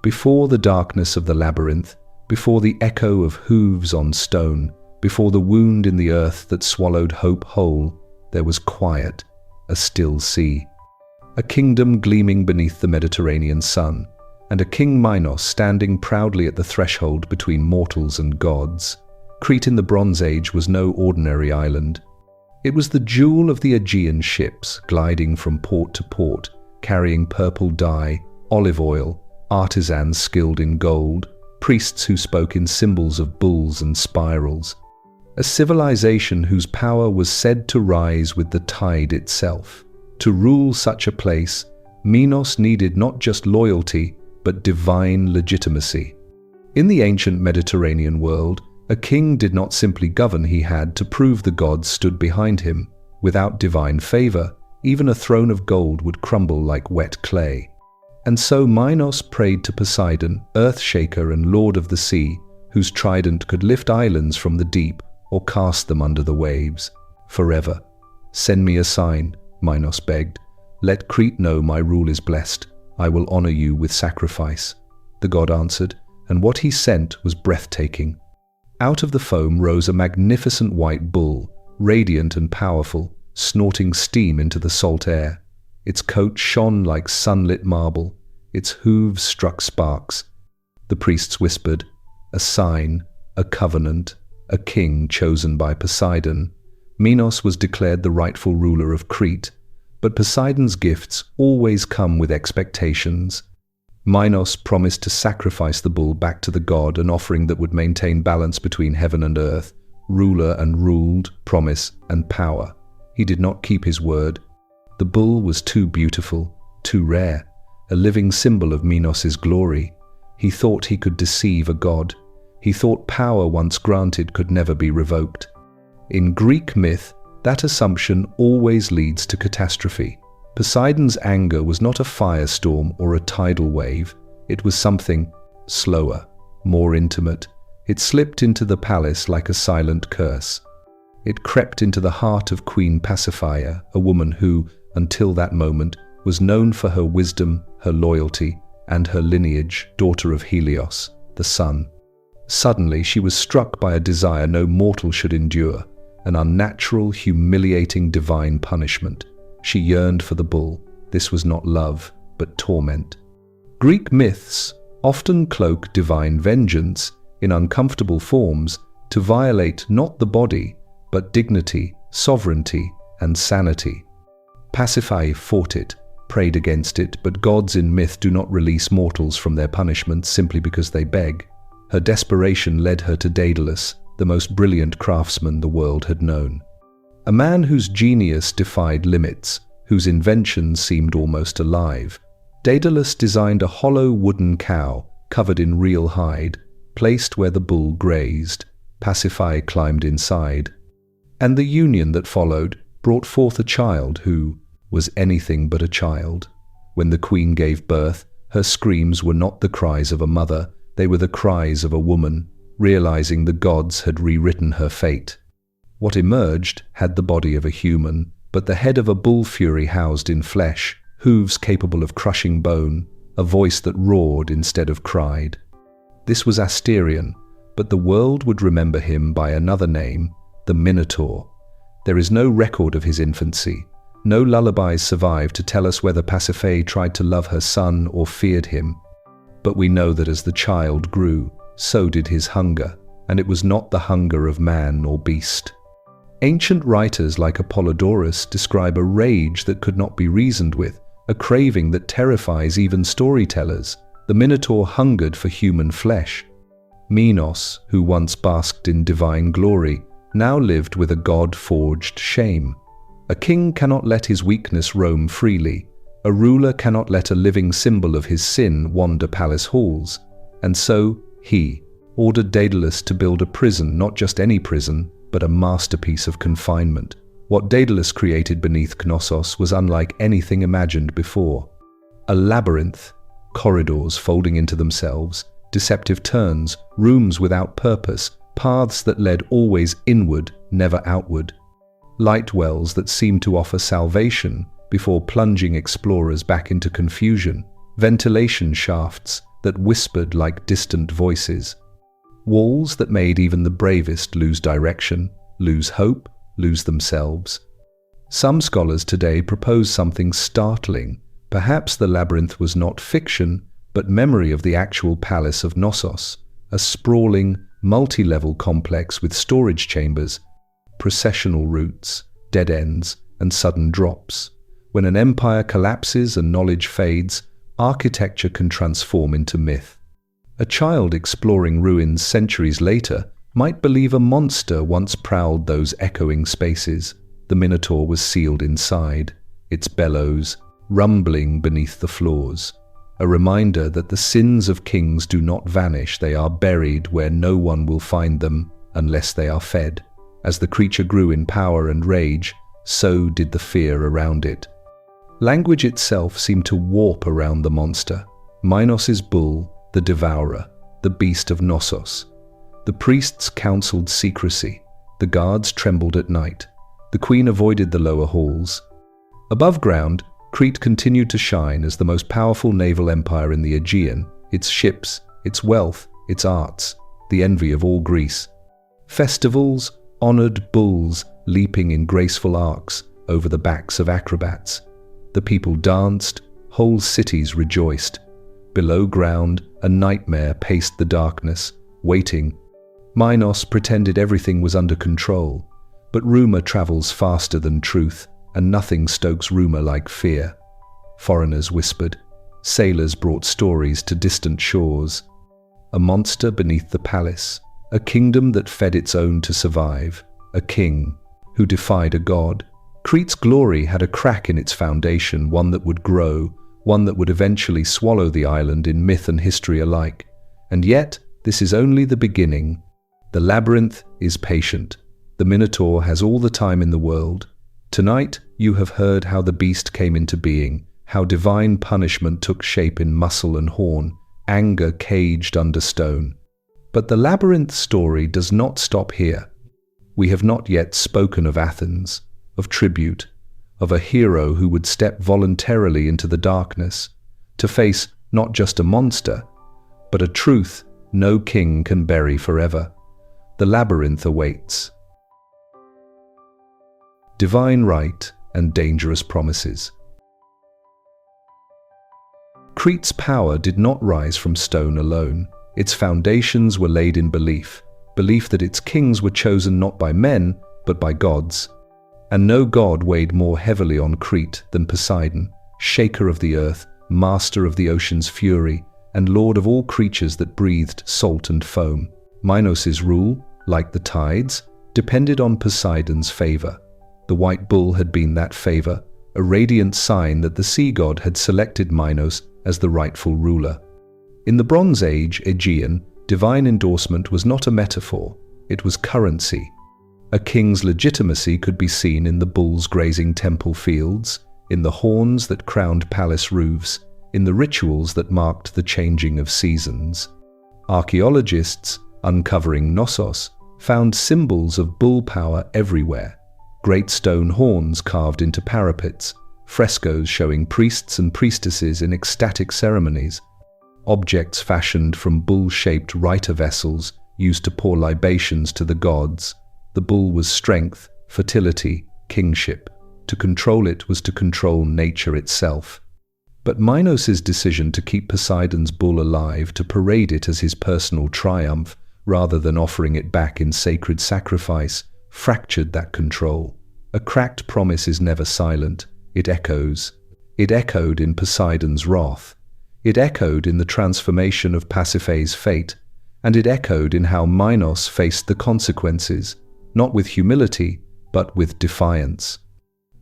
Before the darkness of the labyrinth, before the echo of hooves on stone, before the wound in the earth that swallowed hope whole, there was quiet, a still sea. A kingdom gleaming beneath the Mediterranean sun, and a King Minos standing proudly at the threshold between mortals and gods. Crete in the Bronze Age was no ordinary island. It was the jewel of the Aegean ships, gliding from port to port, carrying purple dye, olive oil, artisans skilled in gold, priests who spoke in symbols of bulls and spirals. A civilization whose power was said to rise with the tide itself. To rule such a place, Minos needed not just loyalty, but divine legitimacy. In the ancient Mediterranean world, a king did not simply govern, he had to prove the gods stood behind him. Without divine favor, even a throne of gold would crumble like wet clay. And so Minos prayed to Poseidon, earth-shaker and lord of the sea, whose trident could lift islands from the deep or cast them under the waves. Forever. Send me a sign, Minos begged. Let Crete know my rule is blessed. I will honor you with sacrifice. The god answered, and what he sent was breathtaking. Out of the foam rose a magnificent white bull, radiant and powerful, snorting steam into the salt air. Its coat shone like sunlit marble. Its hooves struck sparks. The priests whispered, a sign, a covenant, a king chosen by Poseidon. Minos was declared the rightful ruler of Crete, but Poseidon's gifts always come with expectations. Minos promised to sacrifice the bull back to the god, an offering that would maintain balance between heaven and earth, ruler and ruled, promise and power. He did not keep his word. The bull was too beautiful, too rare, a living symbol of Minos's glory. He thought he could deceive a god. He thought power once granted could never be revoked. In Greek myth, that assumption always leads to catastrophe. Poseidon's anger was not a firestorm or a tidal wave. It was something slower, more intimate. It slipped into the palace like a silent curse. It crept into the heart of Queen Pasiphae, a woman who, until that moment, was known for her wisdom, her loyalty, and her lineage, daughter of Helios, the sun. Suddenly, she was struck by a desire no mortal should endure, an unnatural, humiliating divine punishment. She yearned for the bull. This was not love, but torment. Greek myths often cloak divine vengeance in uncomfortable forms to violate not the body, but dignity, sovereignty, and sanity. Pasiphae fought it, prayed against it, but gods in myth do not release mortals from their punishments simply because they beg. Her desperation led her to Daedalus, the most brilliant craftsman the world had known. A man whose genius defied limits, whose inventions seemed almost alive. Daedalus designed a hollow wooden cow, covered in real hide, placed where the bull grazed. Pasiphae climbed inside. And the union that followed brought forth a child who was anything but a child. When the queen gave birth, her screams were not the cries of a mother, they were the cries of a woman, realizing the gods had rewritten her fate. What emerged had the body of a human, but the head of a bull fury housed in flesh, hooves capable of crushing bone, a voice that roared instead of cried. This was Asterion, but the world would remember him by another name, the Minotaur. There is no record of his infancy. No lullabies survive to tell us whether Pasiphae tried to love her son or feared him. But we know that as the child grew, so did his hunger, and it was not the hunger of man or beast. Ancient writers like Apollodorus describe a rage that could not be reasoned with, a craving that terrifies even storytellers. The Minotaur hungered for human flesh. Minos, who once basked in divine glory, now lived with a god-forged shame. A king cannot let his weakness roam freely. A ruler cannot let a living symbol of his sin wander palace halls. And so, he ordered Daedalus to build a prison, not just any prison, but a masterpiece of confinement. What Daedalus created beneath Knossos was unlike anything imagined before. A labyrinth, corridors folding into themselves, deceptive turns, rooms without purpose, paths that led always inward, never outward. Light wells that seemed to offer salvation before plunging explorers back into confusion. Ventilation shafts that whispered like distant voices. Walls that made even the bravest lose direction, lose hope, lose themselves. Some scholars today propose something startling. Perhaps the labyrinth was not fiction, but memory of the actual palace of Knossos, a sprawling, multi-level complex with storage chambers, processional routes, dead ends, and sudden drops. When an empire collapses and knowledge fades, architecture can transform into myth. A child exploring ruins centuries later might believe a monster once prowled those echoing spaces. The Minotaur was sealed inside, its bellows rumbling beneath the floors. A reminder that the sins of kings do not vanish, they are buried where no one will find them unless they are fed. As the creature grew in power and rage, so did the fear around it. Language itself seemed to warp around the monster. Minos' bull, the devourer, the beast of Knossos. The priests counseled secrecy. The guards trembled at night. The queen avoided the lower halls. Above ground, Crete continued to shine as the most powerful naval empire in the Aegean, its ships, its wealth, its arts, the envy of all Greece. Festivals honored bulls leaping in graceful arcs over the backs of acrobats. The people danced, whole cities rejoiced. Below ground, a nightmare paced the darkness, waiting. Minos pretended everything was under control, but rumor travels faster than truth, and nothing stokes rumor like fear. Foreigners whispered. Sailors brought stories to distant shores. A monster beneath the palace, a kingdom that fed its own to survive, a king who defied a god. Crete's glory had a crack in its foundation, one that would grow, one that would eventually swallow the island in myth and history alike. And yet, this is only the beginning. The labyrinth is patient. The Minotaur has all the time in the world. Tonight, you have heard how the beast came into being, how divine punishment took shape in muscle and horn, anger caged under stone. But the labyrinth story does not stop here. We have not yet spoken of Athens, of tribute, of a hero who would step voluntarily into the darkness, to face not just a monster, but a truth no king can bury forever. The labyrinth awaits. Divine right and dangerous promises. Crete's power did not rise from stone alone. Its foundations were laid in belief that its kings were chosen not by men, but by gods. And no god weighed more heavily on Crete than Poseidon, shaker of the earth, master of the ocean's fury, and lord of all creatures that breathed salt and foam. Minos' rule, like the tides, depended on Poseidon's favor. The white bull had been that favor, a radiant sign that the sea god had selected Minos as the rightful ruler. In the Bronze Age Aegean, divine endorsement was not a metaphor, it was currency. A king's legitimacy could be seen in the bulls grazing temple fields, in the horns that crowned palace roofs, in the rituals that marked the changing of seasons. Archaeologists, uncovering Knossos, found symbols of bull power everywhere. Great stone horns carved into parapets, frescoes showing priests and priestesses in ecstatic ceremonies, objects fashioned from bull-shaped riter vessels used to pour libations to the gods. The bull was strength, fertility, kingship. To control it was to control nature itself. But Minos' decision to keep Poseidon's bull alive, to parade it as his personal triumph, rather than offering it back in sacred sacrifice, fractured that control. A cracked promise is never silent. It echoes. It echoed in Poseidon's wrath. It echoed in the transformation of Pasiphae's fate. And it echoed in how Minos faced the consequences, not with humility, but with defiance.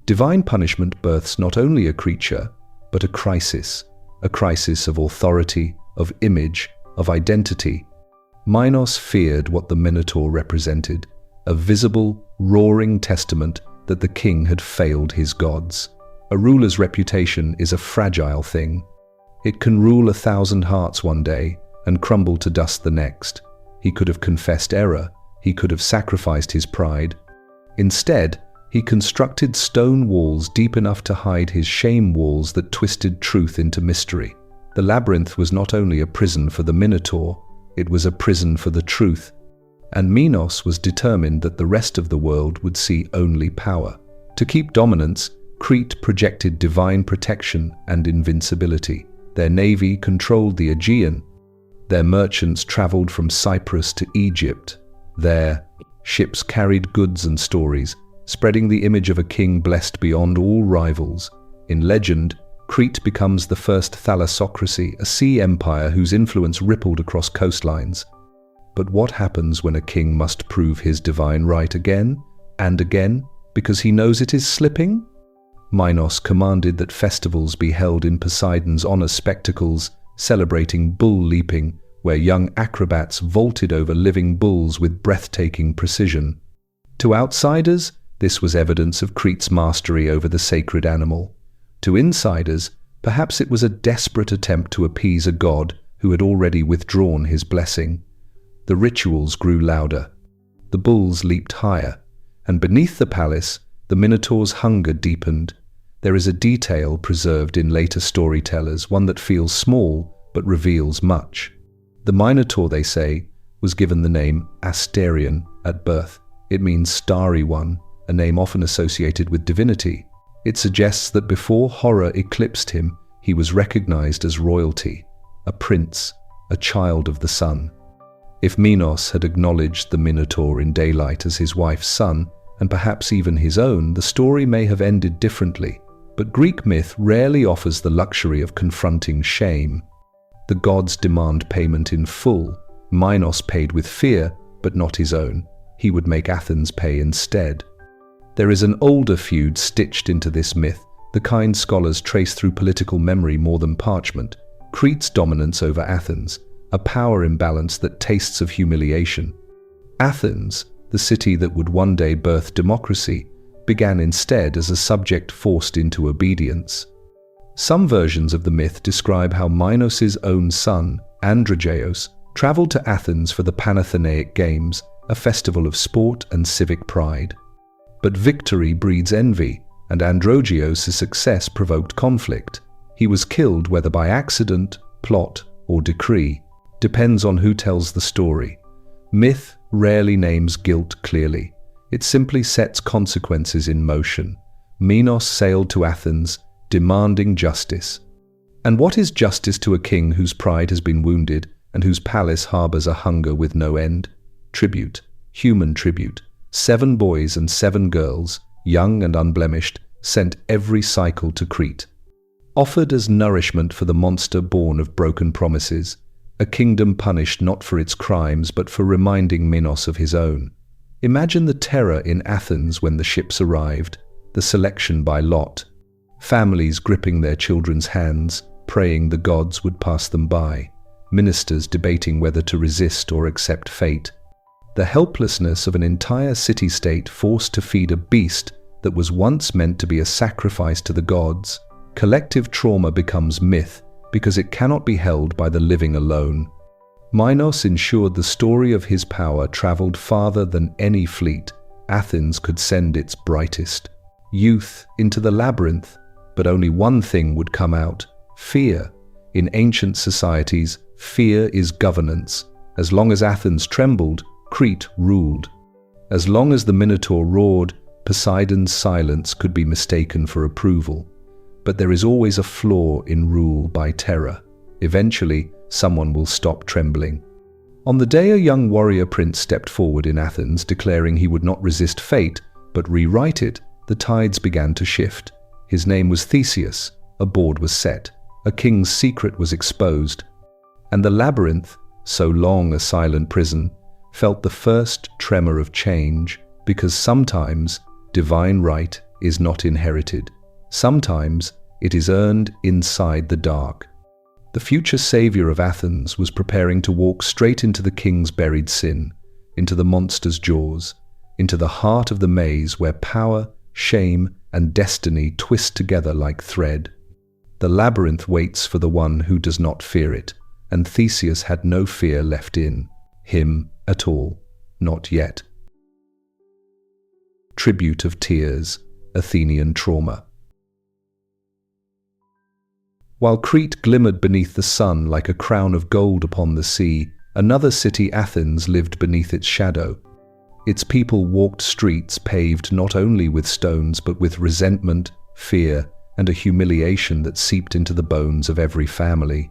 Divine punishment births not only a creature, but a crisis of authority, of image, of identity. Minos feared what the Minotaur represented, a visible, roaring testament that the king had failed his gods. A ruler's reputation is a fragile thing. It can rule 1,000 hearts one day and crumble to dust the next. He could have confessed error. He could have sacrificed his pride. Instead, he constructed stone walls deep enough to hide his shame walls that twisted truth into mystery. The labyrinth was not only a prison for the Minotaur, it was a prison for the truth, and Minos was determined that the rest of the world would see only power. To keep dominance, Crete projected divine protection and invincibility. Their navy controlled the Aegean. Their merchants traveled from Cyprus to Egypt. Their ships carried goods and stories, spreading the image of a king blessed beyond all rivals. In legend, Crete becomes the first thalassocracy, a sea empire whose influence rippled across coastlines. But what happens when a king must prove his divine right again and again because he knows it is slipping? Minos commanded that festivals be held in Poseidon's honor, spectacles celebrating bull leaping, where young acrobats vaulted over living bulls with breathtaking precision. To outsiders, this was evidence of Crete's mastery over the sacred animal. To insiders, perhaps it was a desperate attempt to appease a god who had already withdrawn his blessing. The rituals grew louder. The bulls leaped higher, and beneath the palace, the Minotaur's hunger deepened. There is a detail preserved in later storytellers, one that feels small but reveals much. The Minotaur, they say, was given the name Asterion at birth. It means starry one, a name often associated with divinity. It suggests that before horror eclipsed him, he was recognized as royalty, a prince, a child of the sun. If Minos had acknowledged the Minotaur in daylight as his wife's son, and perhaps even his own, the story may have ended differently. But Greek myth rarely offers the luxury of confronting shame. The gods demand payment in full. Minos paid with fear, but not his own. He would make Athens pay instead. There is an older feud stitched into this myth, the kind scholars trace through political memory more than parchment. Crete's dominance over Athens, a power imbalance that tastes of humiliation. Athens, the city that would one day birth democracy, began instead as a subject forced into obedience. Some versions of the myth describe how Minos' own son, Androgeos, traveled to Athens for the Panathenaic Games, a festival of sport and civic pride. But victory breeds envy, and Androgeos' success provoked conflict. He was killed whether by accident, plot, or decree. Depends on who tells the story. Myth rarely names guilt clearly. It simply sets consequences in motion. Minos sailed to Athens, demanding justice. And what is justice to a king whose pride has been wounded and whose palace harbors a hunger with no end? Tribute, human tribute. 7 boys and 7 girls, young and unblemished, sent every cycle to Crete. Offered as nourishment for the monster born of broken promises, a kingdom punished not for its crimes but for reminding Minos of his own. Imagine the terror in Athens when the ships arrived, the selection by lot, families gripping their children's hands, praying the gods would pass them by, ministers debating whether to resist or accept fate. The helplessness of an entire city-state forced to feed a beast that was once meant to be a sacrifice to the gods. Collective trauma becomes myth because it cannot be held by the living alone. Minos ensured the story of his power traveled farther than any fleet. Athens could send its brightest youth into the labyrinth, but only one thing would come out: fear. In ancient societies, fear is governance. As long as Athens trembled, Crete ruled. As long as the Minotaur roared, Poseidon's silence could be mistaken for approval. But there is always a flaw in rule by terror. Eventually, someone will stop trembling. On the day a young warrior prince stepped forward in Athens, declaring he would not resist fate, but rewrite it, the tides began to shift. His name was Theseus. A board was set. A king's secret was exposed. And the labyrinth, so long a silent prison, felt the first tremor of change, because sometimes divine right is not inherited. Sometimes it is earned inside the dark. The future savior of Athens was preparing to walk straight into the king's buried sin, into the monster's jaws, into the heart of the maze where power, shame, and destiny twist together like thread. The labyrinth waits for the one who does not fear it, and Theseus had no fear left in him at all, not yet. Tribute of tears, Athenian trauma. While Crete glimmered beneath the sun like a crown of gold upon the sea, another city, Athens, lived beneath its shadow. Its people walked streets paved not only with stones but with resentment, fear, and a humiliation that seeped into the bones of every family.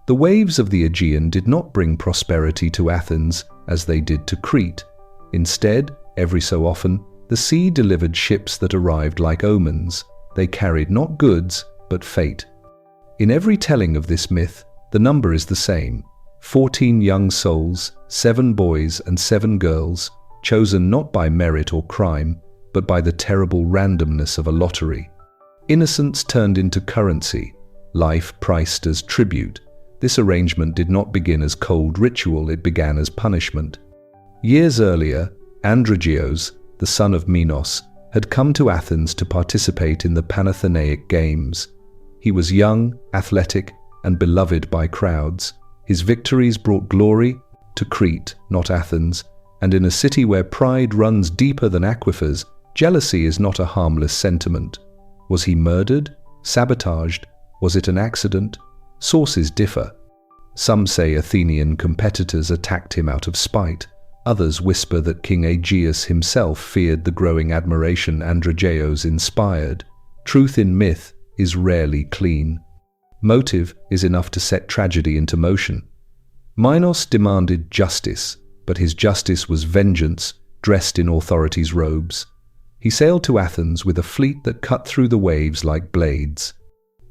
The waves of the Aegean did not bring prosperity to Athens as they did to Crete. Instead, every so often, the sea delivered ships that arrived like omens. They carried not goods, but fate. In every telling of this myth, the number is the same: 14 young souls, 7 boys and 7 girls, chosen not by merit or crime, but by the terrible randomness of a lottery. Innocence turned into currency, life priced as tribute. This arrangement did not begin as cold ritual, it began as punishment. Years earlier, Androgeos, the son of Minos, had come to Athens to participate in the Panathenaic Games. He was young, athletic, and beloved by crowds. His victories brought glory to Crete, not Athens, and in a city where pride runs deeper than aquifers, jealousy is not a harmless sentiment. Was he murdered? Sabotaged? Was it an accident? Sources differ. Some say Athenian competitors attacked him out of spite. Others whisper that King Aegeus himself feared the growing admiration Androgeos inspired. Truth in myth is rarely clean. Motive is enough to set tragedy into motion. Minos demanded justice, but his justice was vengeance dressed in authority's robes. He sailed to Athens with a fleet that cut through the waves like blades.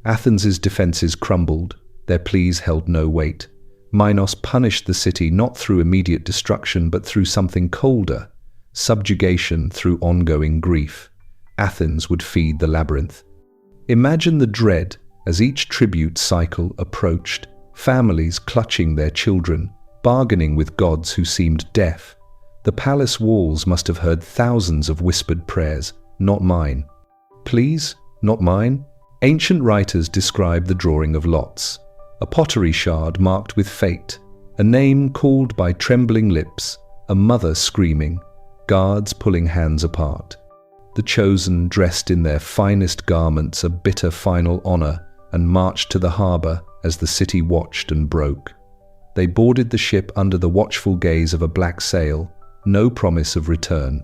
Athens's defenses crumbled, their pleas held no weight. Minos punished the city not through immediate destruction but through something colder, subjugation through ongoing grief. Athens would feed the labyrinth. Imagine the dread as each tribute cycle approached, families clutching their children, bargaining with gods who seemed deaf. The palace walls must have heard thousands of whispered prayers, "Not mine." Please, not mine? Ancient writers describe the drawing of lots, a pottery shard marked with fate, a name called by trembling lips, a mother screaming, guards pulling hands apart. The chosen, dressed in their finest garments, a bitter final honor, and marched to the harbor as the city watched and broke. They boarded the ship under the watchful gaze of a black sail, no promise of return.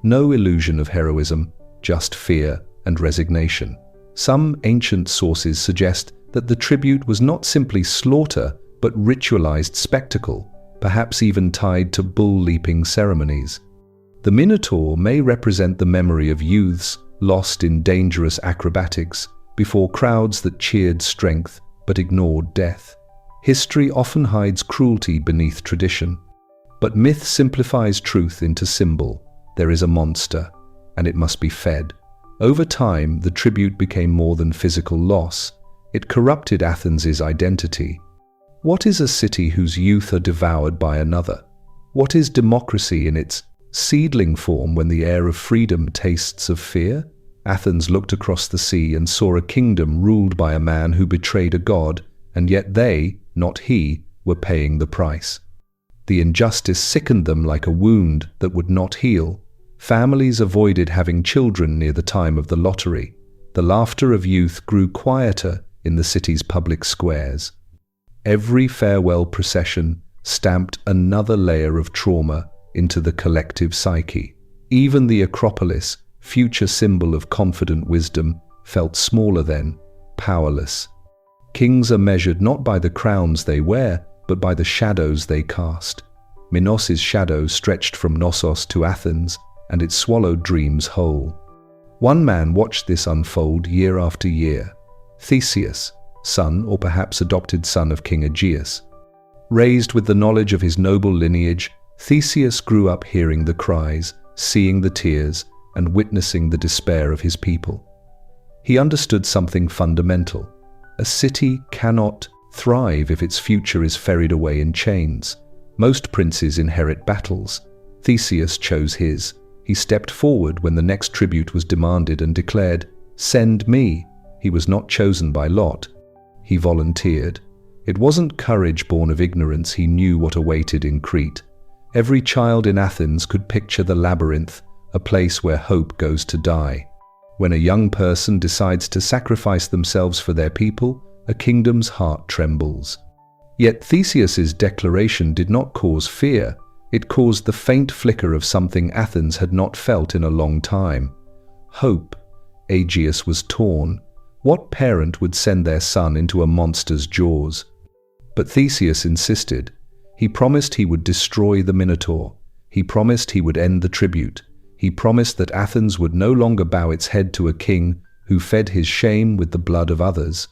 No illusion of heroism, just fear and resignation. Some ancient sources suggest that the tribute was not simply slaughter, but ritualized spectacle, perhaps even tied to bull-leaping ceremonies. The Minotaur may represent the memory of youths lost in dangerous acrobatics before crowds that cheered strength but ignored death. History often hides cruelty beneath tradition, but myth simplifies truth into symbol. There is a monster, and it must be fed. Over time, the tribute became more than physical loss. It corrupted Athens' identity. What is a city whose youth are devoured by another? What is democracy in its seedling form when the air of freedom tastes of fear? Athens looked across the sea and saw a kingdom ruled by a man who betrayed a god, and yet they, not he, were paying the price. The injustice sickened them like a wound that would not heal. Families avoided having children near the time of the lottery. The laughter of youth grew quieter in the city's public squares. Every farewell procession stamped another layer of trauma into the collective psyche. Even the Acropolis, future symbol of confident wisdom, felt smaller then, powerless. Kings are measured not by the crowns they wear, but by the shadows they cast. Minos' shadow stretched from Knossos to Athens, and it swallowed dreams whole. One man watched this unfold year after year. Theseus, son or perhaps adopted son of King Aegeus. Raised with the knowledge of his noble lineage, Theseus grew up hearing the cries, seeing the tears, and witnessing the despair of his people. He understood something fundamental. A city cannot thrive if its future is ferried away in chains. Most princes inherit battles. Theseus chose his. He stepped forward when the next tribute was demanded and declared, "Send me." He was not chosen by lot. He volunteered. It wasn't courage born of ignorance. He knew what awaited in Crete. Every child in Athens could picture the labyrinth, a place where hope goes to die. When a young person decides to sacrifice themselves for their people, a kingdom's heart trembles. Yet Theseus's declaration did not cause fear. It caused the faint flicker of something Athens had not felt in a long time. Hope. Aegeus was torn. What parent would send their son into a monster's jaws? But Theseus insisted. He promised he would destroy the Minotaur. He promised he would end the tribute. He promised that Athens would no longer bow its head to a king who fed his shame with the blood of others.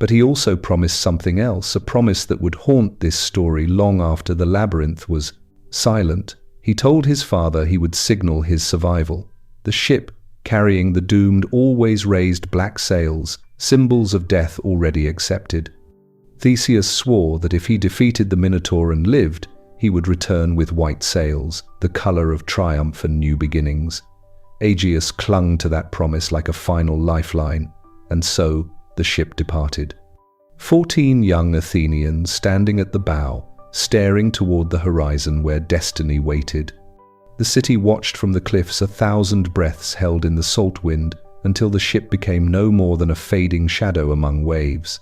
But he also promised something else, a promise that would haunt this story long after the Labyrinth was silent. He told his father he would signal his survival. The ship, carrying the doomed, always raised black sails, symbols of death already accepted. Theseus swore that if he defeated the Minotaur and lived, he would return with white sails, the color of triumph and new beginnings. Aegeus clung to that promise like a final lifeline, and so the ship departed. 14 young Athenians standing at the bow, staring toward the horizon where destiny waited. The city watched from the cliffs, 1,000 breaths held in the salt wind, until the ship became no more than a fading shadow among waves.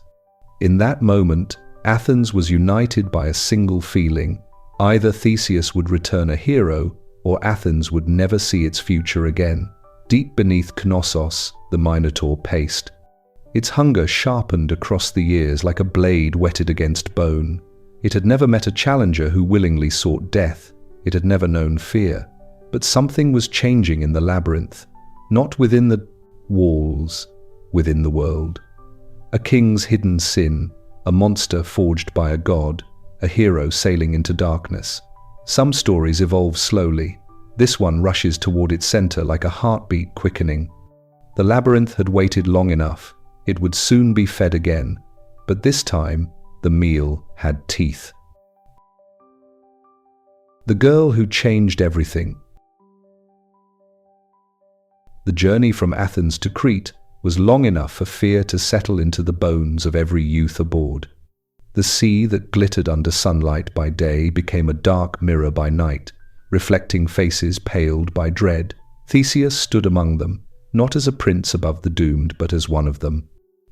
In that moment, Athens was united by a single feeling. Either Theseus would return a hero, or Athens would never see its future again. Deep beneath Knossos, the Minotaur paced. Its hunger sharpened across the years like a blade whetted against bone. It had never met a challenger who willingly sought death. It had never known fear. But something was changing in the labyrinth, not within the walls, within the world. A king's hidden sin, a monster forged by a god, a hero sailing into darkness. Some stories evolve slowly. This one rushes toward its center like a heartbeat quickening. The labyrinth had waited long enough. It would soon be fed again. But this time, the meal had teeth. The girl who changed everything. The journey from Athens to Crete was long enough for fear to settle into the bones of every youth aboard. The sea that glittered under sunlight by day became a dark mirror by night, reflecting faces paled by dread. Theseus stood among them, not as a prince above the doomed, but as one of them.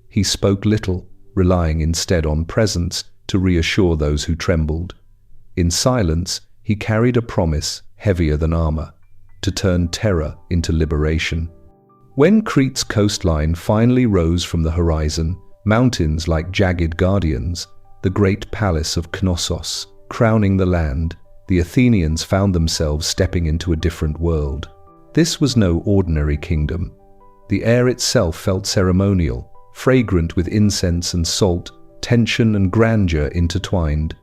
He spoke little, relying instead on presence to reassure those who trembled. In silence, he carried a promise heavier than armor, to turn terror into liberation. When Crete's coastline finally rose from the horizon, mountains like jagged guardians, the great palace of Knossos crowning the land, the Athenians found themselves stepping into a different world. This was no ordinary kingdom. The air itself felt ceremonial, fragrant with incense and salt, tension and grandeur intertwined.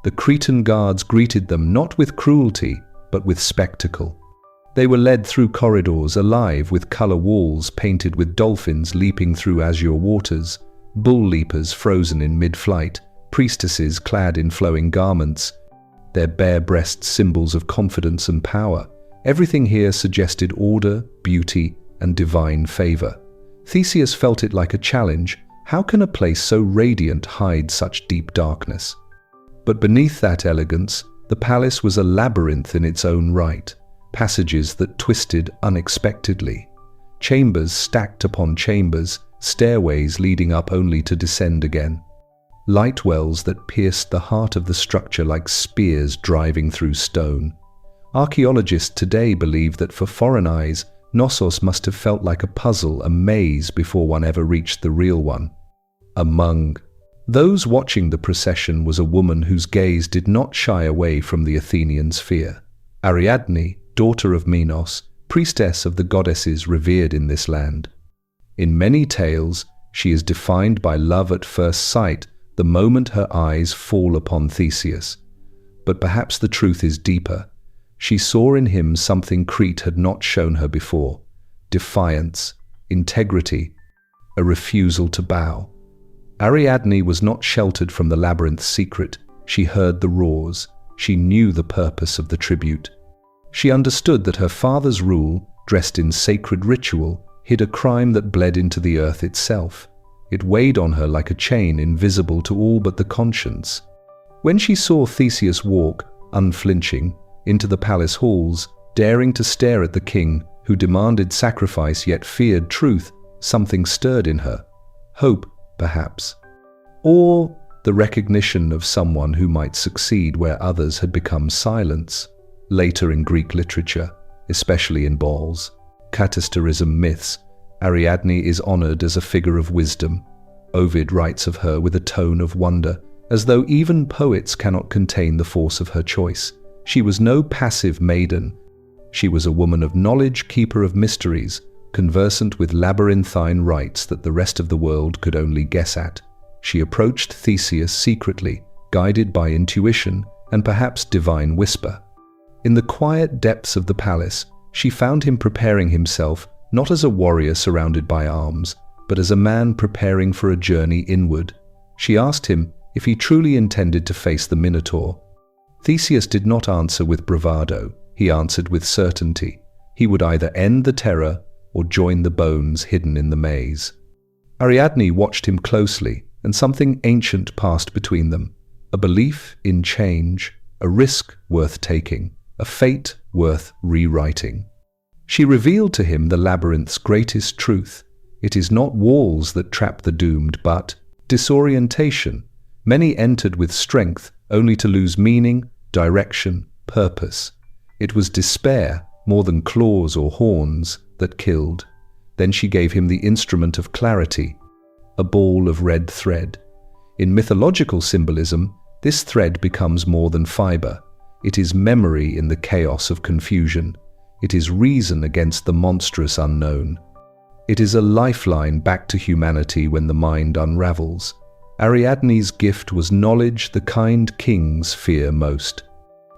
The Cretan guards greeted them not with cruelty, but with spectacle. They were led through corridors alive with color walls painted with dolphins leaping through azure waters, bull leapers frozen in mid-flight, priestesses clad in flowing garments, their bare breasts symbols of confidence and power. Everything here suggested order, beauty, and divine favor. Theseus felt it like a challenge. How can a place so radiant hide such deep darkness? But beneath that elegance, the palace was a labyrinth in its own right, passages that twisted unexpectedly, chambers stacked upon chambers, stairways leading up only to descend again, light wells that pierced the heart of the structure like spears driving through stone. Archaeologists today believe that for foreign eyes, Knossos must have felt like a puzzle, a maze before one ever reached the real one. Among those watching the procession was a woman whose gaze did not shy away from the Athenians' fear. Ariadne, daughter of Minos, priestess of the goddesses revered in this land. In many tales, she is defined by love at first sight the moment her eyes fall upon Theseus. But perhaps the truth is deeper. She saw in him something Crete had not shown her before: defiance, integrity, a refusal to bow. Ariadne was not sheltered from the labyrinth's secret. She heard the roars. She knew the purpose of the tribute. She understood that her father's rule, dressed in sacred ritual, hid a crime that bled into the earth itself. It weighed on her like a chain invisible to all but the conscience. When she saw Theseus walk, unflinching, into the palace halls, daring to stare at the king who demanded sacrifice yet feared truth, something stirred in her. Hope, perhaps. or the recognition of someone who might succeed where others had become silence. Later in Greek literature, especially in Baals, catasterism myths, Ariadne is honored as a figure of wisdom. Ovid writes of her with a tone of wonder, as though even poets cannot contain the force of her choice. She was no passive maiden. She was a woman of knowledge, keeper of mysteries, conversant with labyrinthine rites that the rest of the world could only guess at. She approached Theseus secretly, guided by intuition and perhaps divine whisper. In the quiet depths of the palace, she found him preparing himself not as a warrior surrounded by arms, but as a man preparing for a journey inward. She asked him if he truly intended to face the Minotaur. Theseus did not answer with bravado, he answered with certainty. He would either end the terror or join the bones hidden in the maze. Ariadne watched him closely, and something ancient passed between them. A belief in change, a risk worth taking, a fate worth rewriting. She revealed to him the labyrinth's greatest truth. It is not walls that trap the doomed, but disorientation. Many entered with strength, only to lose meaning, direction, purpose. It was despair, more than claws or horns, that killed. Then she gave him the instrument of clarity, a ball of red thread. In mythological symbolism, this thread becomes more than fiber. It is memory in the chaos of confusion. It is reason against the monstrous unknown. It is a lifeline back to humanity when the mind unravels. Ariadne's gift was knowledge the kind kings fear most.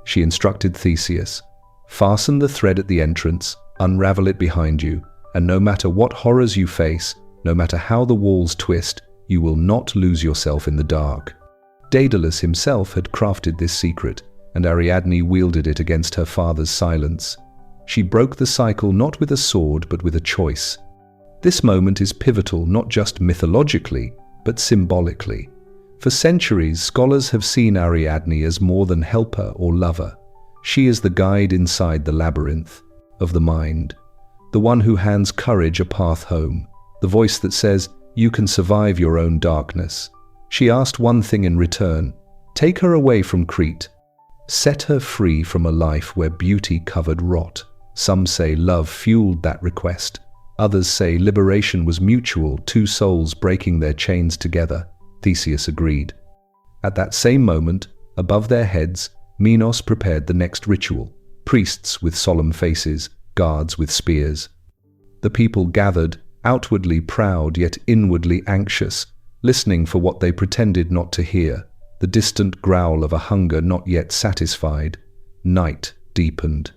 She instructed Theseus, "Fasten the thread at the entrance, unravel it behind you, and no matter what horrors you face, no matter how the walls twist, you will not lose yourself in the dark." Daedalus himself had crafted this secret, and Ariadne wielded it against her father's silence. She broke the cycle not with a sword, but with a choice. This moment is pivotal not just mythologically, but symbolically. For centuries, scholars have seen Ariadne as more than helper or lover. She is the guide inside the labyrinth of the mind, the one who hands courage a path home, the voice that says, "You can survive your own darkness." She asked one thing in return: take her away from Crete. Set her free from a life where beauty covered rot. Some say love fueled that request. Others say liberation was mutual, two souls breaking their chains together. Theseus agreed. At that same moment, above their heads, Minos prepared the next ritual. Priests with solemn faces, guards with spears. The people gathered, outwardly proud yet inwardly anxious, listening for what they pretended not to hear, the distant growl of a hunger not yet satisfied. Night deepened.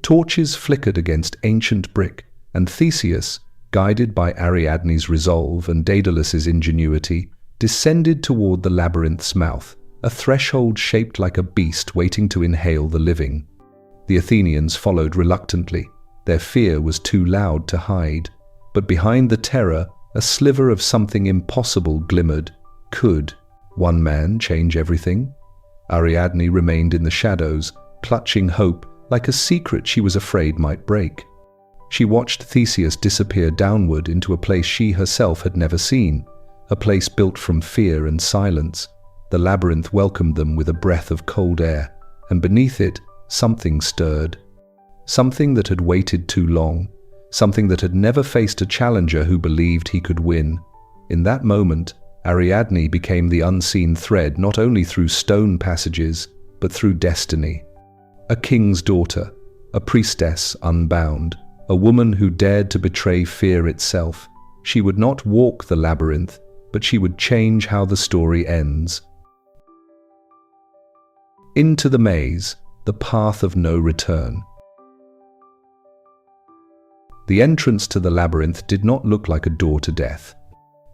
Torches flickered against ancient brick, and Theseus, guided by Ariadne's resolve and Daedalus's ingenuity, descended toward the labyrinth's mouth, a threshold shaped like a beast waiting to inhale the living. The Athenians followed reluctantly. Their fear was too loud to hide. But behind the terror, a sliver of something impossible glimmered. Could one man change everything? Ariadne remained in the shadows, clutching hope like a secret she was afraid might break. She watched Theseus disappear downward into a place she herself had never seen, a place built from fear and silence. The labyrinth welcomed them with a breath of cold air, and beneath it, something stirred. Something that had waited too long, something that had never faced a challenger who believed he could win. In that moment, Ariadne became the unseen thread not only through stone passages, but through destiny. A king's daughter, a priestess unbound, a woman who dared to betray fear itself. She would not walk the labyrinth, but she would change how the story ends. Into the maze, the path of no return. The entrance to the labyrinth did not look like a door to death.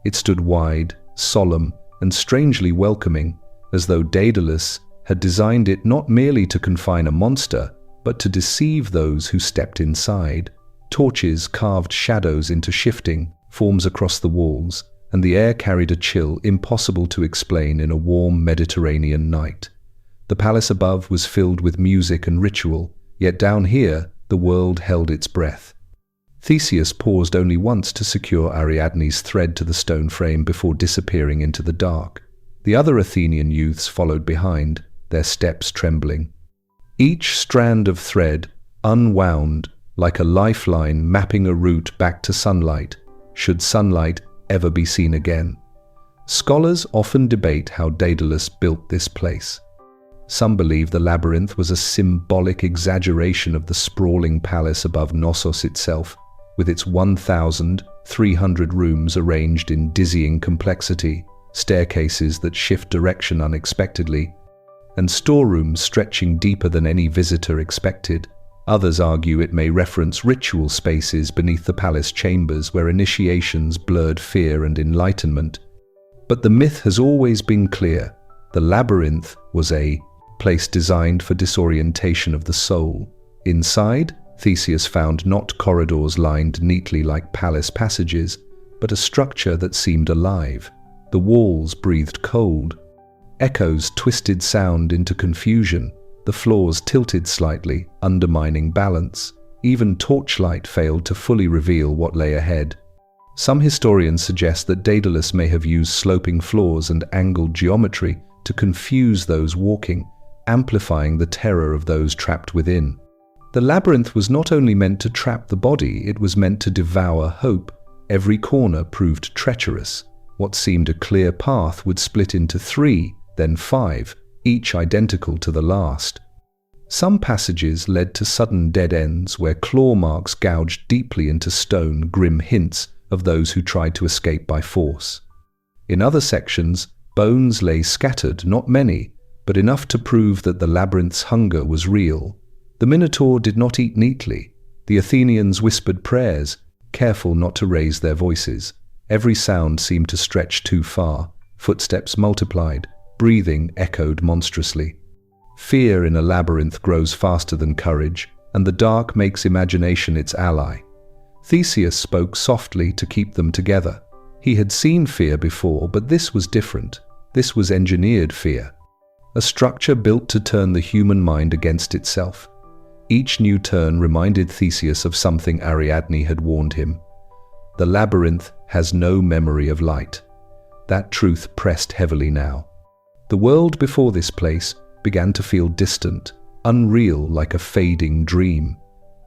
It stood wide, solemn, and strangely welcoming, as though Daedalus had designed it not merely to confine a monster, but to deceive those who stepped inside. Torches carved shadows into shifting forms across the walls, and the air carried a chill impossible to explain in a warm Mediterranean night. The palace above was filled with music and ritual, yet down here the world held its breath. Theseus paused only once to secure Ariadne's thread to the stone frame before disappearing into the dark. The other Athenian youths followed behind, their steps trembling. Each strand of thread, unwound, like a lifeline mapping a route back to sunlight, should sunlight ever be seen again. Scholars often debate how Daedalus built this place. Some believe the labyrinth was a symbolic exaggeration of the sprawling palace above Knossos itself, with its 1,300 rooms arranged in dizzying complexity, staircases that shift direction unexpectedly, and storerooms stretching deeper than any visitor expected. Others argue it may reference ritual spaces beneath the palace chambers where initiations blurred fear and enlightenment. But the myth has always been clear. The labyrinth was a place designed for disorientation of the soul. Inside, Theseus found not corridors lined neatly like palace passages, but a structure that seemed alive. The walls breathed cold. Echoes twisted sound into confusion. The floors tilted slightly, undermining balance. Even torchlight failed to fully reveal what lay ahead. Some historians suggest that Daedalus may have used sloping floors and angled geometry to confuse those walking, amplifying the terror of those trapped within. The labyrinth was not only meant to trap the body, it was meant to devour hope. Every corner proved treacherous. What seemed a clear path would split into 3, then 5, each identical to the last. Some passages led to sudden dead ends where claw marks gouged deeply into stone, grim hints of those who tried to escape by force. In other sections, bones lay scattered, not many, but enough to prove that the labyrinth's hunger was real. The Minotaur did not eat neatly. The Athenians whispered prayers, careful not to raise their voices. Every sound seemed to stretch too far. Footsteps multiplied. Breathing echoed monstrously. Fear in a labyrinth grows faster than courage, and the dark makes imagination its ally. Theseus spoke softly to keep them together. He had seen fear before, but this was different. This was engineered fear. A structure built to turn the human mind against itself. Each new turn reminded Theseus of something Ariadne had warned him. The labyrinth has no memory of light. That truth pressed heavily now. The world before this place began to feel distant, unreal, like a fading dream.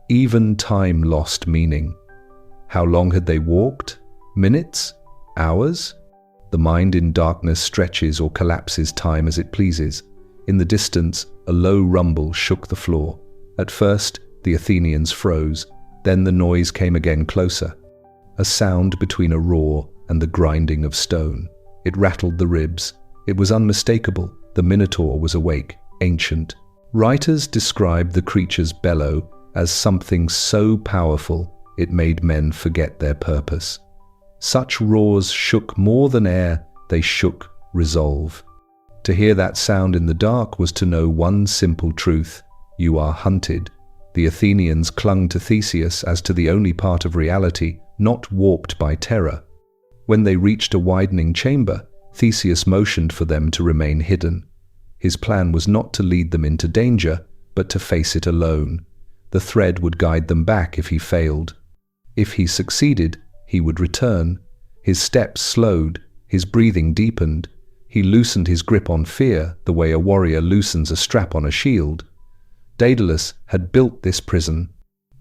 Even time lost meaning. How long had they walked? Minutes? Hours? The mind in darkness stretches or collapses time as it pleases. In the distance, a low rumble shook the floor. At first, the Athenians froze. Then the noise came again closer. A sound between a roar and the grinding of stone. It rattled the ribs. It was unmistakable. The Minotaur was awake, ancient. Writers described the creature's bellow as something so powerful it made men forget their purpose. Such roars shook more than air, they shook resolve. To hear that sound in the dark was to know one simple truth: you are hunted. The Athenians clung to Theseus as to the only part of reality not warped by terror. When they reached a widening chamber, Theseus motioned for them to remain hidden. His plan was not to lead them into danger, but to face it alone. The thread would guide them back if he failed. If he succeeded, he would return. His steps slowed, his breathing deepened. He loosened his grip on fear, the way a warrior loosens a strap on a shield. Daedalus had built this prison.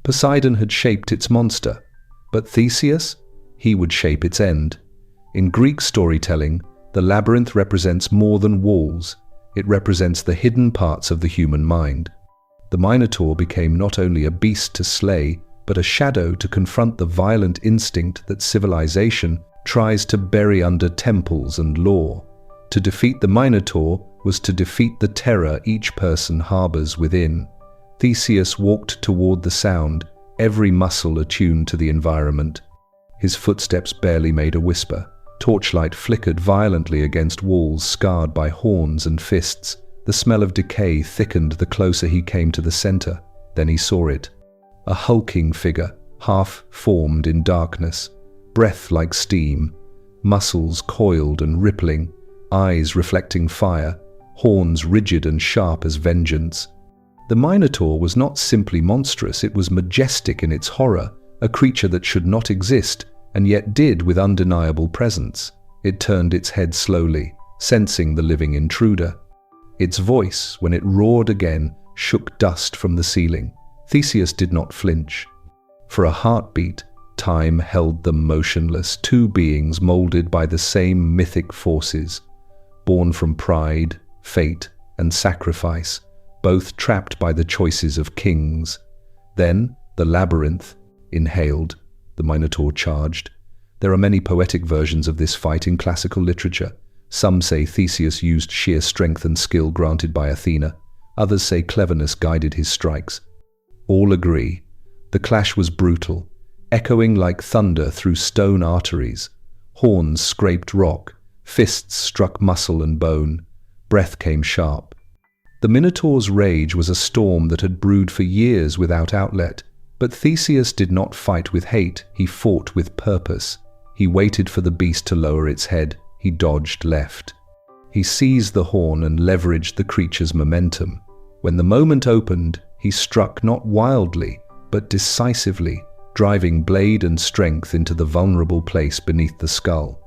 Poseidon had shaped its monster. But Theseus? He would shape its end. In Greek storytelling, the labyrinth represents more than walls. It represents the hidden parts of the human mind. The Minotaur became not only a beast to slay, but a shadow to confront the violent instinct that civilization tries to bury under temples and law. To defeat the Minotaur was to defeat the terror each person harbors within. Theseus walked toward the sound, every muscle attuned to the environment. His footsteps barely made a whisper. Torchlight flickered violently against walls scarred by horns and fists. The smell of decay thickened the closer he came to the center. Then he saw it. A hulking figure, half-formed in darkness, breath like steam, muscles coiled and rippling, eyes reflecting fire, horns rigid and sharp as vengeance. The Minotaur was not simply monstrous, it was majestic in its horror, a creature that should not exist, and yet did with undeniable presence. It turned its head slowly, sensing the living intruder. Its voice, when it roared again, shook dust from the ceiling. Theseus did not flinch. For a heartbeat, time held them motionless, two beings molded by the same mythic forces, born from pride, fate, and sacrifice, both trapped by the choices of kings. Then the Labyrinth inhaled, the Minotaur charged. There are many poetic versions of this fight in classical literature. Some say Theseus used sheer strength and skill granted by Athena. Others say cleverness guided his strikes. All agree. The clash was brutal, echoing like thunder through stone arteries. Horns scraped rock, fists struck muscle and bone. Breath came sharp. The Minotaur's rage was a storm that had brewed for years without outlet. But Theseus did not fight with hate, he fought with purpose. He waited for the beast to lower its head. He dodged left. He seized the horn and leveraged the creature's momentum. When the moment opened, he struck not wildly, but decisively, driving blade and strength into the vulnerable place beneath the skull.